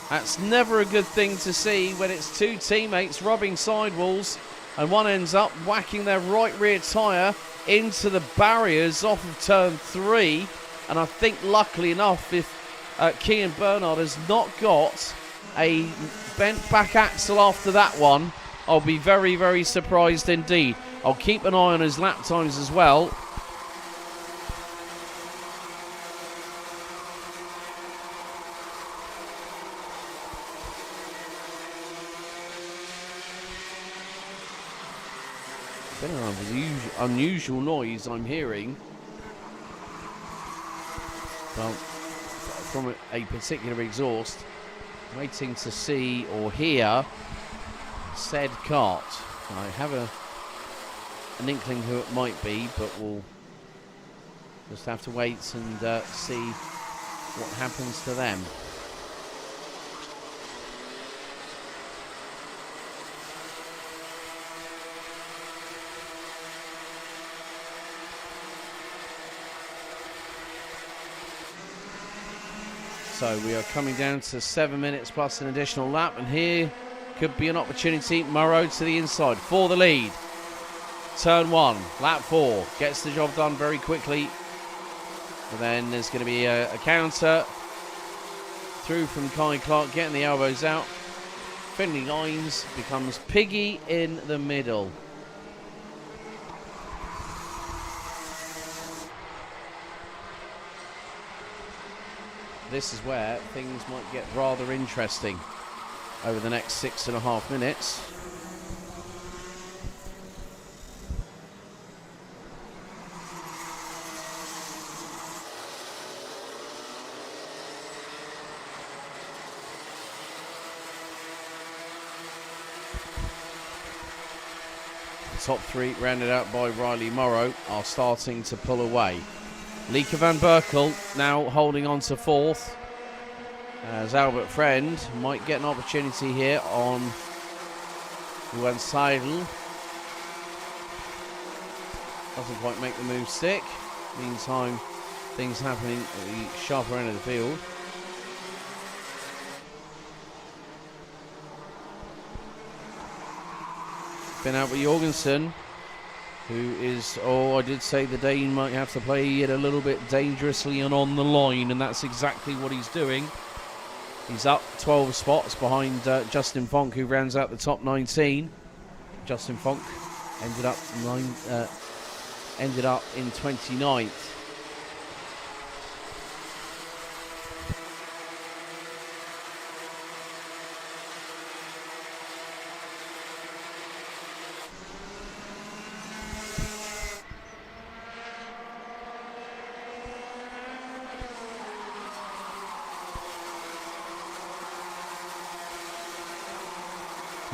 Speaker 1: That's never a good thing to see when it's two teammates rubbing sidewalls and one ends up whacking their right rear tyre into the barriers off of turn 3. And I think, luckily enough, if Kian Bernard has not got a bent back axle after that one, I'll be very, very surprised indeed. I'll keep an eye on his lap times as well. Been an unusual noise I'm hearing from a particular exhaust. Waiting to see or hear said cart. I have an inkling who it might be, but we'll just have to wait and see what happens to them. So we are coming down to 7 minutes plus an additional lap, and here could be an opportunity. Morrow to the inside for the lead. Turn 1, lap 4, gets the job done very quickly. And then there's going to be a counter through from Kai Clark, getting the elbows out. Finley Lines becomes Piggy in the middle. This is where things might get rather interesting over the next 6.5 minutes. The top 3, rounded out by Riley Morrow, are starting to pull away. Lieke van Berkel now holding on to 4th, as Albert Friend might get an opportunity here on Luan Seidel. Doesn't quite make the move stick. Meantime, things happening at the sharper end of the field. Been out with Jorgensen, who is, I did say the Dane might have to play it a little bit dangerously and on the line, and that's exactly what he's doing. He's up 12 spots behind Justin Fonk, who rounds out the top 19. Justin Fonk ended up in 29th.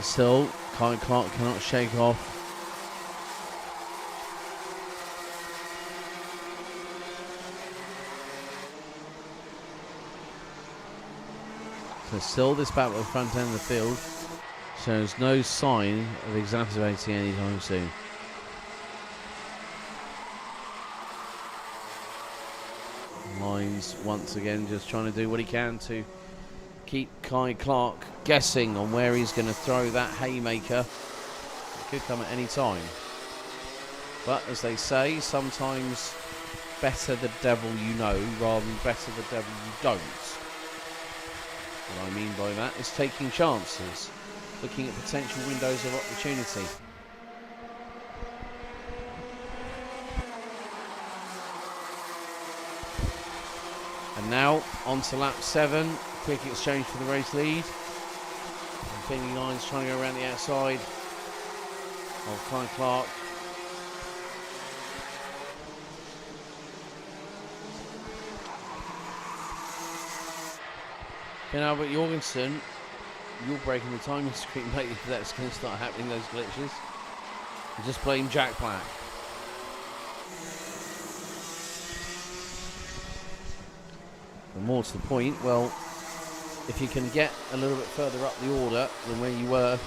Speaker 1: Still, Kai Clark cannot shake off. So still this battle at the front end of the field shows no sign of exacerbating anytime soon. Lines once again just trying to do what he can to keep Kai Clark guessing on where he's going to throw that haymaker. It could come at any time. But as they say, sometimes better the devil you know rather than better the devil you don't. What I mean by that is taking chances, looking at potential windows of opportunity. And now on to lap 7. Quick exchange for the race lead. And Finley Lines trying to go around the outside of Kai Clark. Finn Albert Jorgensen, you're breaking the timing screen, mate, if that's going to start happening, those glitches. You just blame Jack Black. And more to the point, well, if you can get a little bit further up the order than where you were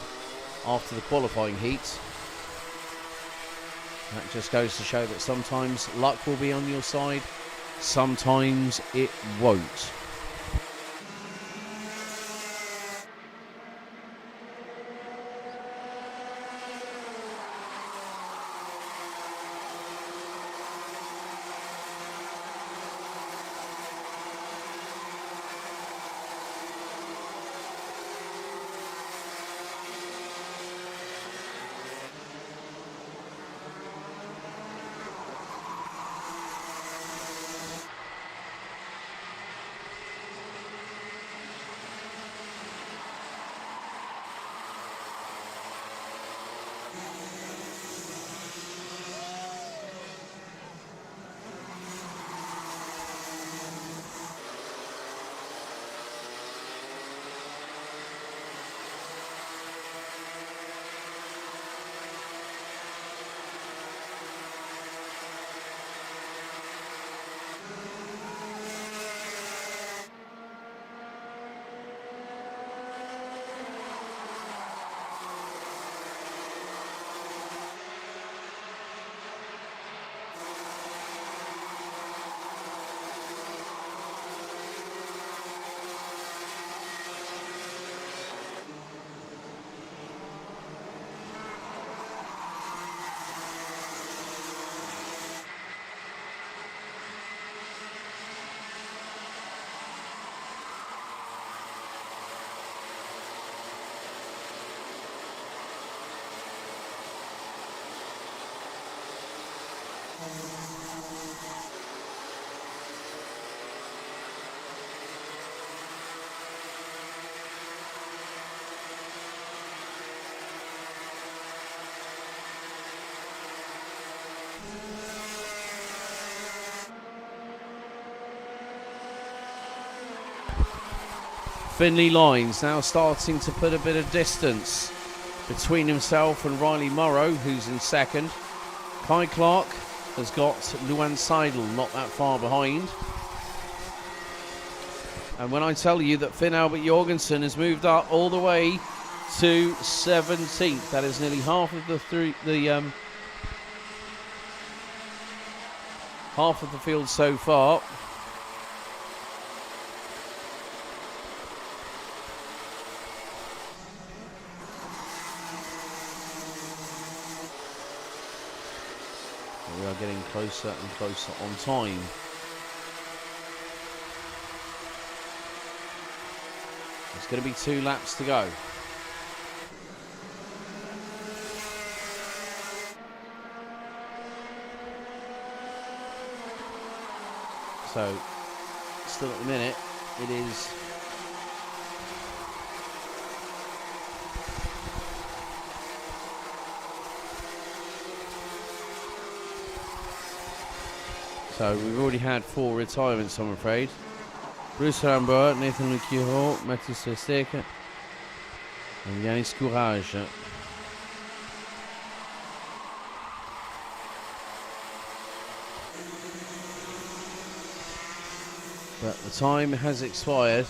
Speaker 1: after the qualifying heats, that just goes to show that sometimes luck will be on your side, sometimes it won't. Finley Lines now starting to put a bit of distance between himself and Riley Morrow, who's in second. Kai Clark has got Luan Seidel not that far behind. And when I tell you that Finn Albert Jorgensen has moved up all the way to 17th, that is nearly half of half of the field so far. We are getting closer and closer on time. It's going to be 2 laps to go. So, still at the minute, it is so we've already had 4 retirements, I'm afraid. Bruce Rambo, Nathan Lucio, Matthew Sesteka, And Yanis Courage. But the time has expired.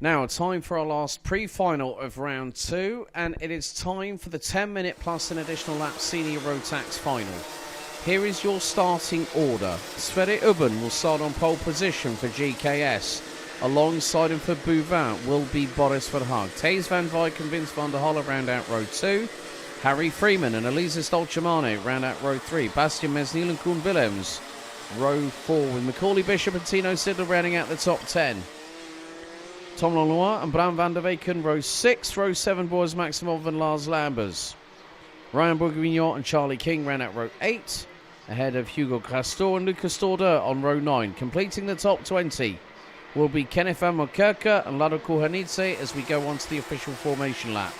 Speaker 1: Now, time for our last pre-final of round 2, and it is time for the 10-minute plus an additional lap senior Rotax final. Here is your starting order. Sverre Ubben will start on pole position for GKS. Alongside him for Bouvin will be Boris Verhaag. Thijs van Wijk and Vince van der Holle round out row 2. Harry Freeman and Elisa Stolchamane round out row 3. Bastian Mesniel and Koen Willems row 4, with Macaulay Bishop and Tino Sidler rounding out the top 10. Tom Lanois and Bram van der Weken, row 6. Row 7, Boris Maximov and Lars Lambers. Ryan Bourguignon and Charlie King round out row 8, ahead of Hugo Castor and Lucas Torder on row 9. Completing the top 20 will be Kenneth van Mokerke and Lado Kohanidze as we go on to the official formation lap.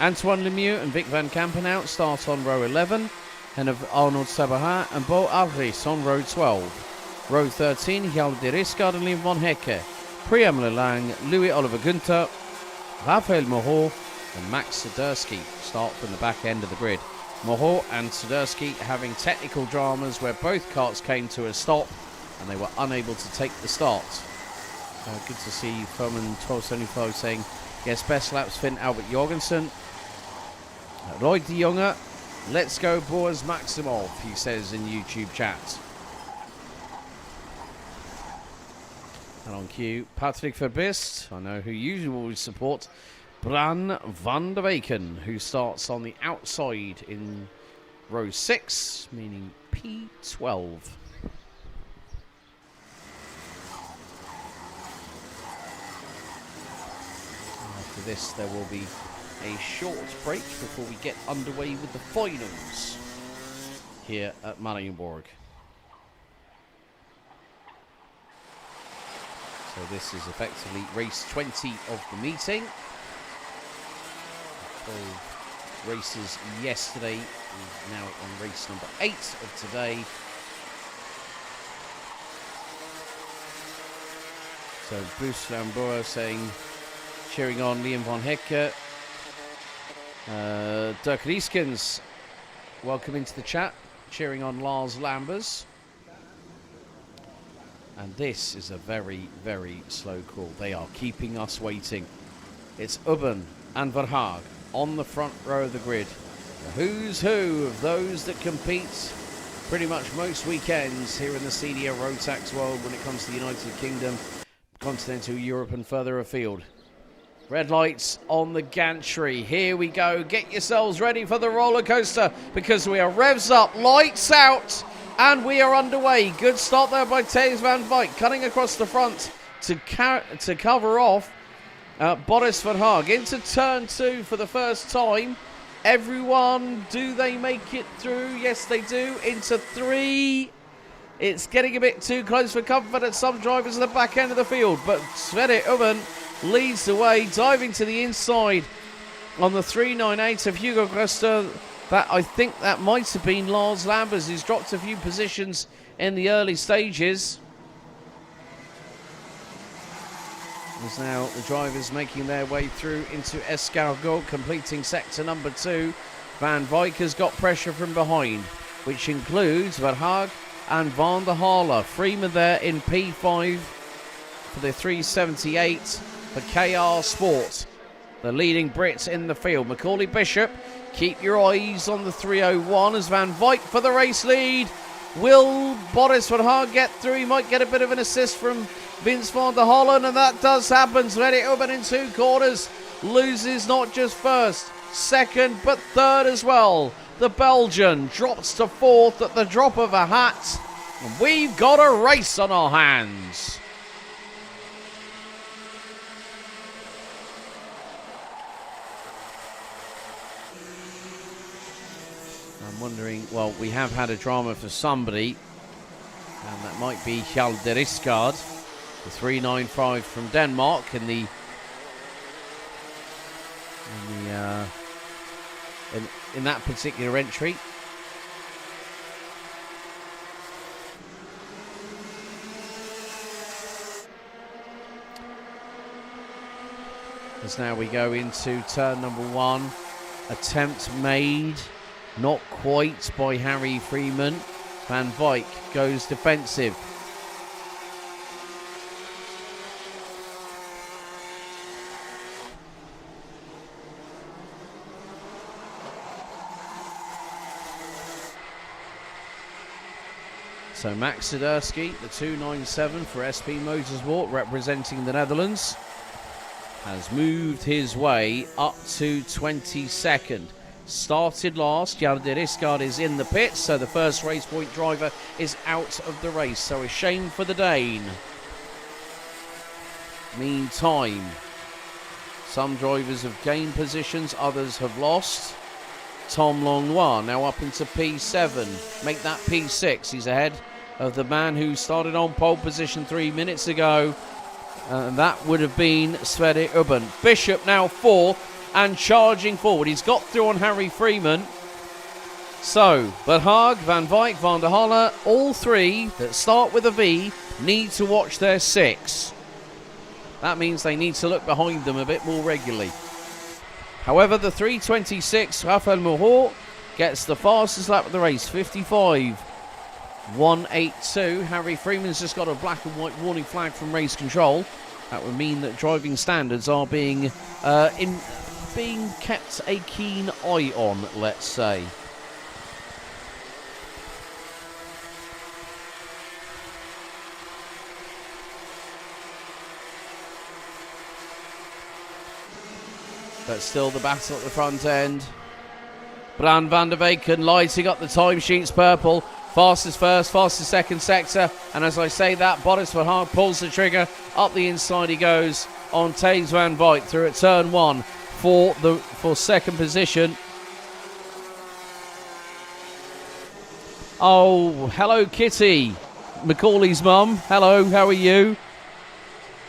Speaker 1: Antoine Lemieux and Vic van Kampenhout start on row 11, ahead of Arnold Sabaha and Bo Algris on row 12. Row 13, Hjaldi Riskard and Liam von Hecke. Priam Lelang, Louis Oliver Günther, Rafael Moreau and Max Swiderski start from the back end of the grid. Moreau and Swiderski having technical dramas where both karts came to a stop and they were unable to take the start. Good to see Foman 1275 saying, yes, best laps Finn Albert Jorgensen. Roy de Jonge, let's go Boris Maximov, he says in YouTube chat. And on cue, Patrick Verbist, I know who you always support, Bran van der Weken, who starts on the outside in row 6, meaning P12. After this, there will be a short break before we get underway with the finals here at Marienborg. So this is effectively race 20 of the meeting. 12 races yesterday, now on race number 8 of today. So Bruce Lambora saying, cheering on Liam von Hecke. Dirk Rieskens, welcome into the chat, cheering on Lars Lambers. And this is a very, very slow call. They are keeping us waiting. It's Ubben and Verhaag on the front row of the grid. The who's who of those that compete pretty much most weekends here in the senior Rotax world when it comes to the United Kingdom, continental Europe and further afield. Red lights on the gantry. Here we go. Get yourselves ready for the roller coaster because we are revs up, lights out. And we are underway. Good start there by Thijs van Wijk, cutting across the front to cover off Boris Verhaag. Into turn 2 for the first time. Everyone, do they make it through? Yes, they do. Into 3. It's getting a bit too close for comfort at some drivers at the back end of the field. But Sverre Ubben leads the way, diving to the inside on the 398 of Hugo Gröster. That, I think that might have been Lars Lambers, who's dropped a few positions in the early stages. As now the drivers making their way through into Escargot, completing sector number 2. Van Wijk has got pressure from behind, which includes Verhaag and Van der Halle. Freeman there in P5 for the 378 for KR Sport. The leading Brits in the field. Macaulay Bishop, keep your eyes on the 301 as Van Wijk for the race lead. Will Boris Verhaag get through? He might get a bit of an assist from Vince van der Hollen, and that does happen. Sverre Ubben in 2 corners loses not just first, second, but third as well. The Belgian drops to 4th at the drop of a hat, and we've got a race on our hands. I'm wondering, well, we have had a drama for somebody, and that might be Hjaldi Riskard, the 395 from Denmark in the in that particular entry. As now we go into turn number 1. Attempt made, not quite, by Harry Freeman. Van Wyk goes defensive. So Max Sidursky, the 297 for SP Motorsport, representing the Netherlands, has moved his way up to 22nd. Started last. Jan de Risgaard is in the pits, so the first race point driver is out of the race. So a shame for the Dane. Meantime, some drivers have gained positions, others have lost. Tom Longnoir now up into P7. Make that P6. He's ahead of the man who started on pole position 3 minutes ago. And that would have been Sverre Ubben. Bishop now 4th and charging forward. He's got through on Harry Freeman. So, Verhaag, Van Wyk, Van der Halle, all three that start with a V need to watch their 6. That means they need to look behind them a bit more regularly. However, the 326, Rafael Moreau, gets the fastest lap of the race, 55.182. Harry Freeman's just got a black and white warning flag from race control. That would mean that driving standards are being kept a keen eye on, let's say. But still the battle at the front end. Bran van der Weyken lighting up the timesheets purple. Fastest first, fastest second sector. And as I say that, Boris Verhaag pulls the trigger. Up the inside he goes on Thijs van Wyk through at turn 1 for second position. Oh, hello Kitty, Macaulay's mum. Hello, how are you?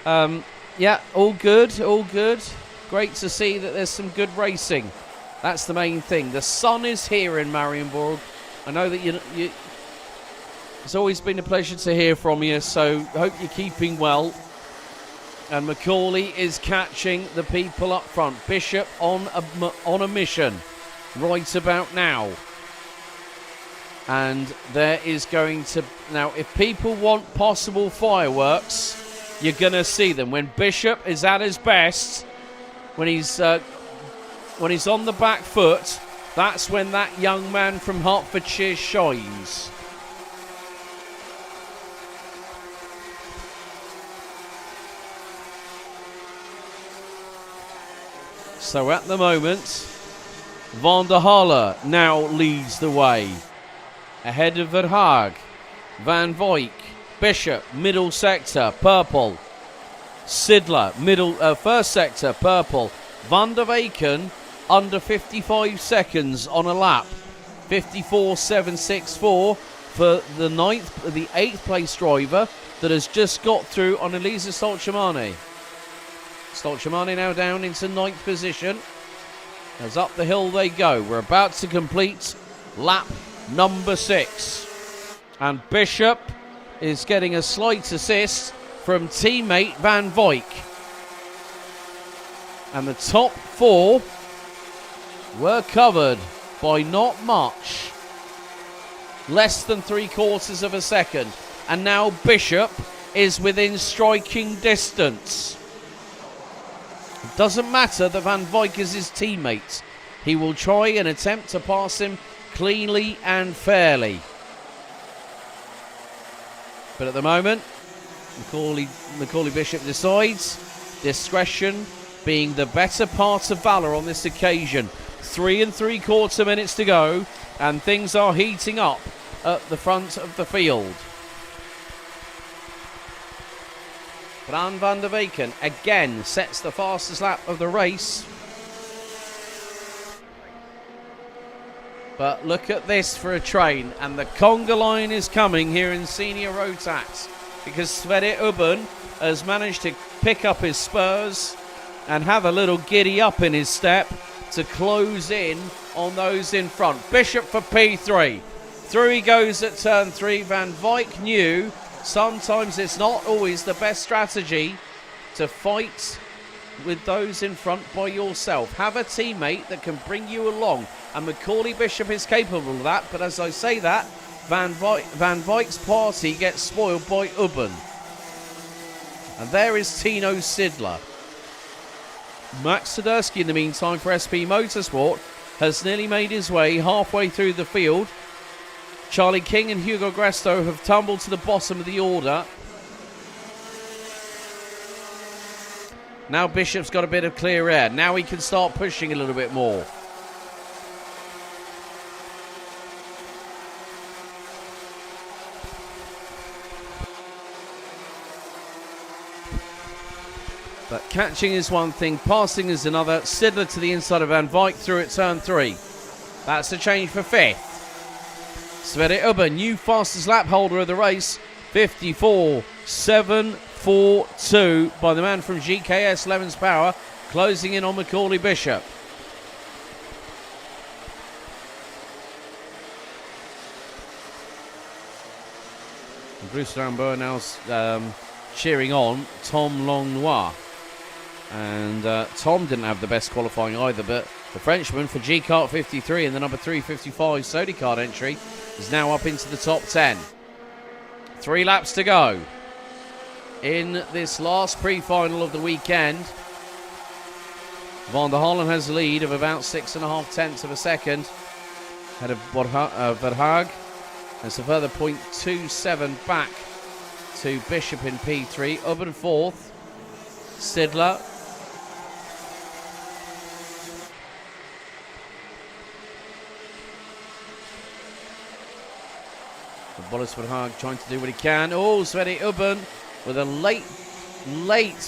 Speaker 1: Yeah, all good, all good. Great to see that there's some good racing. That's the main thing. The sun is here in Marienborg. I know that you it's always been a pleasure to hear from you, so hope you're keeping well. And Macaulay is catching the people up front. Bishop on a mission right about now. And there is going to... Now, if people want possible fireworks, you're going to see them. When Bishop is at his best, when he's on the back foot, that's when that young man from Hertfordshire shines. So at the moment, Van der Halle now leads the way. Ahead of Verhaag, Van Wyk, Bishop, middle sector, purple. Sidler, first sector, purple. Van der Weyken, under 55 seconds on a lap. 54.764 for the 8th place driver that has just got through on Elisa Stolchamani. Stolchamani now down into 9th position. As up the hill they go. We're about to complete lap number 6. And Bishop is getting a slight assist from teammate Van Wyk. And the top 4 were covered by not much. Less than 3/4 of a second. And now Bishop is within striking distance. It doesn't matter that Van Wyk is his teammate. He will try and attempt to pass him cleanly and fairly. But at the moment, Macaulay Bishop decides discretion being the better part of valour on this occasion. 3 3/4 minutes to go, and things are heating up at the front of the field. Bran van der Weyken again sets the fastest lap of the race. But look at this for a train, and the conga line is coming here in Senior Rotax, because Sverre Ubben has managed to pick up his spurs and have a little giddy up in his step to close in on those in front. Bishop for P3. Through he goes at turn 3. Van Wyk knew sometimes it's not always the best strategy to fight with those in front by yourself. Have a teammate that can bring you along, and Macaulay Bishop is capable of that. But as I say that, Van Wyk's party gets spoiled by Ubben. And there is Tino Sidler. Max Swiderski, in the meantime, for SP Motorsport, has nearly made his way halfway through the field. Charlie King and Hugo Gresto have tumbled to the bottom of the order. Now Bishop's got a bit of clear air. Now he can start pushing a little bit more. But catching is one thing, passing is another. Sidler to the inside of Van Wyk through at turn 3. That's a change for 5th. Sverre Ubben, new fastest lap holder of the race. 54.742 by the man from GKS Lemons Power, closing in on Macaulay Bishop. And Bruce Lambert now cheering on Tom Longnois. And Tom didn't have the best qualifying either, but the Frenchman for G-Kart 53 and the number 355 Sody Kart entry is now up into the top 10. 3 laps to go in this last pre-final of the weekend. Van der Halen has a lead of about 6.5 tenths of a second ahead of Verhaag. There's a further 0.27 back to Bishop in P3. Ubben 4th. Sidler. Boris Verhaag trying to do what he can. Oh, Sverre Ubben with a late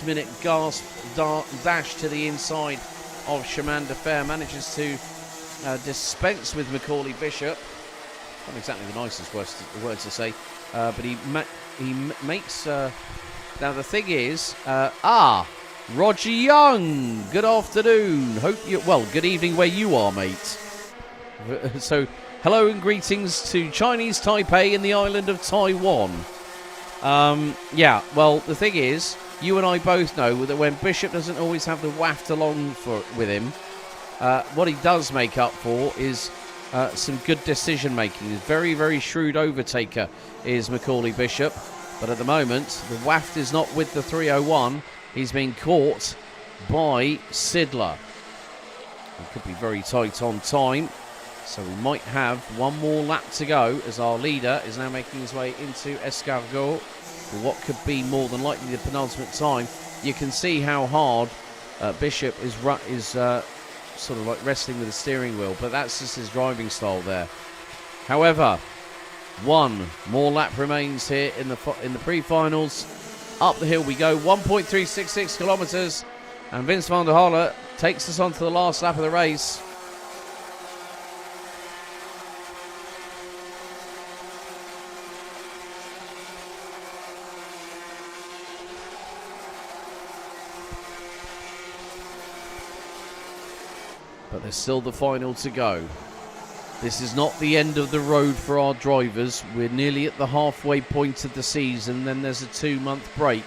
Speaker 1: minute gasp dash to the inside of Chemin de Fer. Manages to dispense with Macaulay Bishop. Not exactly the nicest words to say, but he makes... now the thing is, Roger Young, good afternoon. Good evening where you are, mate. So, hello and greetings to Chinese Taipei in the island of Taiwan. The thing is, you and I both know that when Bishop doesn't always have the waft along with him, what he does make up for is some good decision making. He's very, very shrewd overtaker is Macaulay Bishop, but at the moment the waft is not with the 301. He's been caught by Sidler. It could be very tight on time, so we might have one more lap to go as our leader is now making his way into Escargot for what could be more than likely the penultimate time. You can see how hard Bishop is sort of like wrestling with the steering wheel, but that's just his driving style there. However, one more lap remains here in the pre-finals. Up the hill we go, 1.366 kilometres, and Vince van der Halen takes us on to the last lap of the race. But there's still the final to go. This is not the end of the road for our drivers. We're nearly at the halfway point of the season. Then there's a 2-month break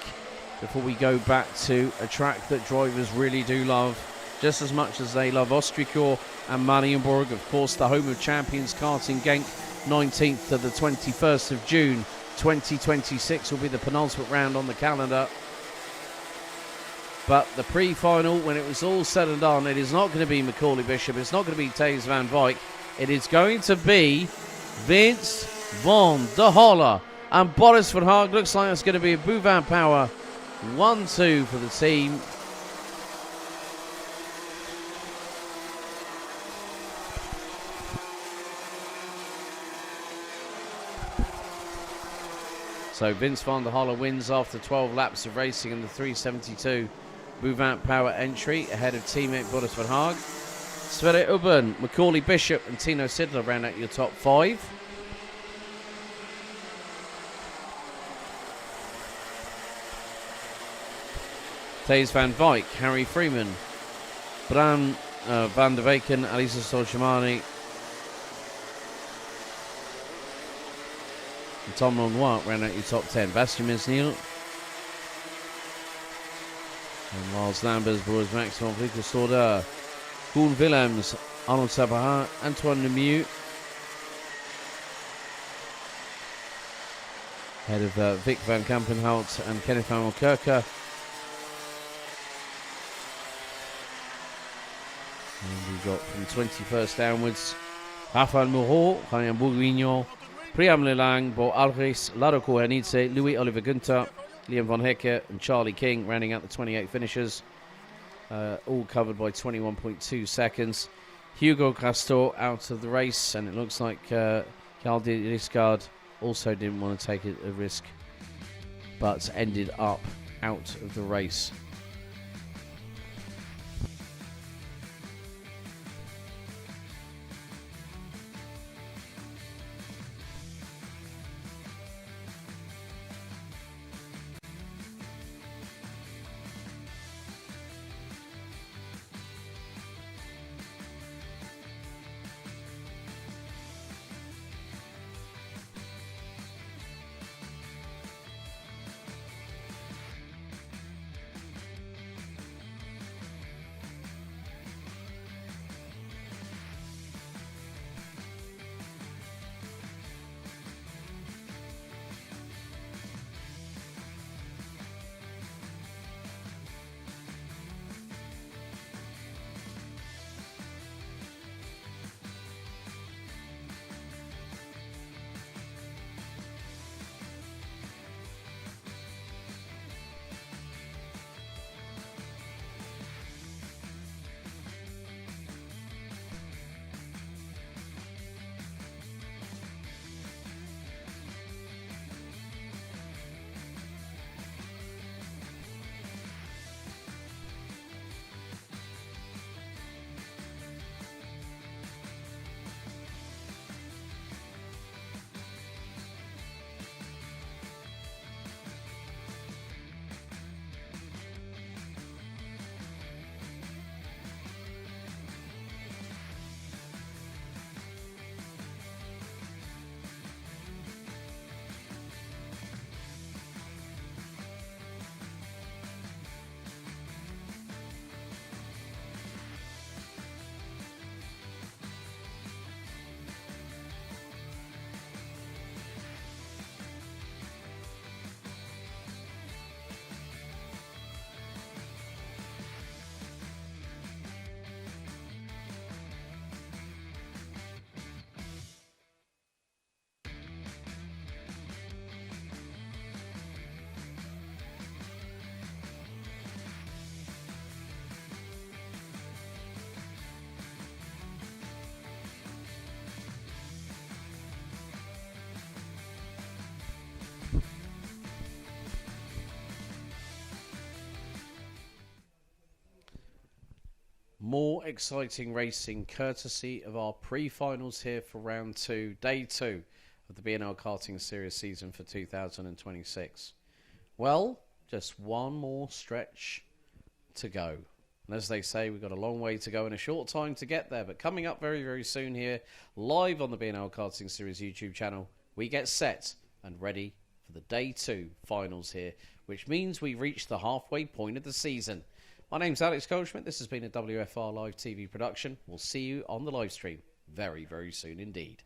Speaker 1: before we go back to a track that drivers really do love, just as much as they love Austricourt and Marienburg. Of course, the home of champions Karting Genk, 19th to the 21st of June 2026 will be the penultimate round on the calendar. But the pre-final, when it was all said and done, it is not going to be Macaulay Bishop. It's not going to be Thijs van Wyk. It is going to be Vince van der Halen. And Boris Verhaag looks like it's going to be a Bouvin Power 1-2 for the team. So Vince van der Halen wins after 12 laps of racing in the 372 Bouvin Power entry ahead of teammate Boris Verhaag. Sverre Ubben, Macaulay Bishop and Tino Sidler round out your top 5. Thijs van Wyk, Harry Freeman, Bram Van der Beken, Alisa Solchimani, and Tom Lenoir ran out your top 10. Bastien Mesnil and Lars Lambers, Boris Maximum, Victor Storda, Koen Willems, Arnold Sabaha, Antoine Lemieux, ahead of Vic van Kampenhout and Kenneth van Alkerke. And we've got from 21st downwards, Rafael Moreau, Ryan Bourguignon, Priam Lelang, Bo Alris, Lado Kohanidze, Louis Oliver Gunter, Liam von Hecke and Charlie King rounding out the 28 finishers, all covered by 21.2 seconds. Hugo Castor out of the race, and it looks like Carl de Risgaard also didn't want to take a risk, but ended up out of the race. More exciting racing courtesy of our pre-finals here for round 2, day 2 of the BNL Karting Series season for 2026. Well, just one more stretch to go. And as they say, we've got a long way to go and a short time to get there. But coming up very, very soon here, live on the BNL Karting Series YouTube channel, we get set and ready for the day 2 finals here, which means we reach the halfway point of the season. My name's Alex Goldschmidt. This has been a WFR Live TV production. We'll see you on the live stream very, very soon indeed.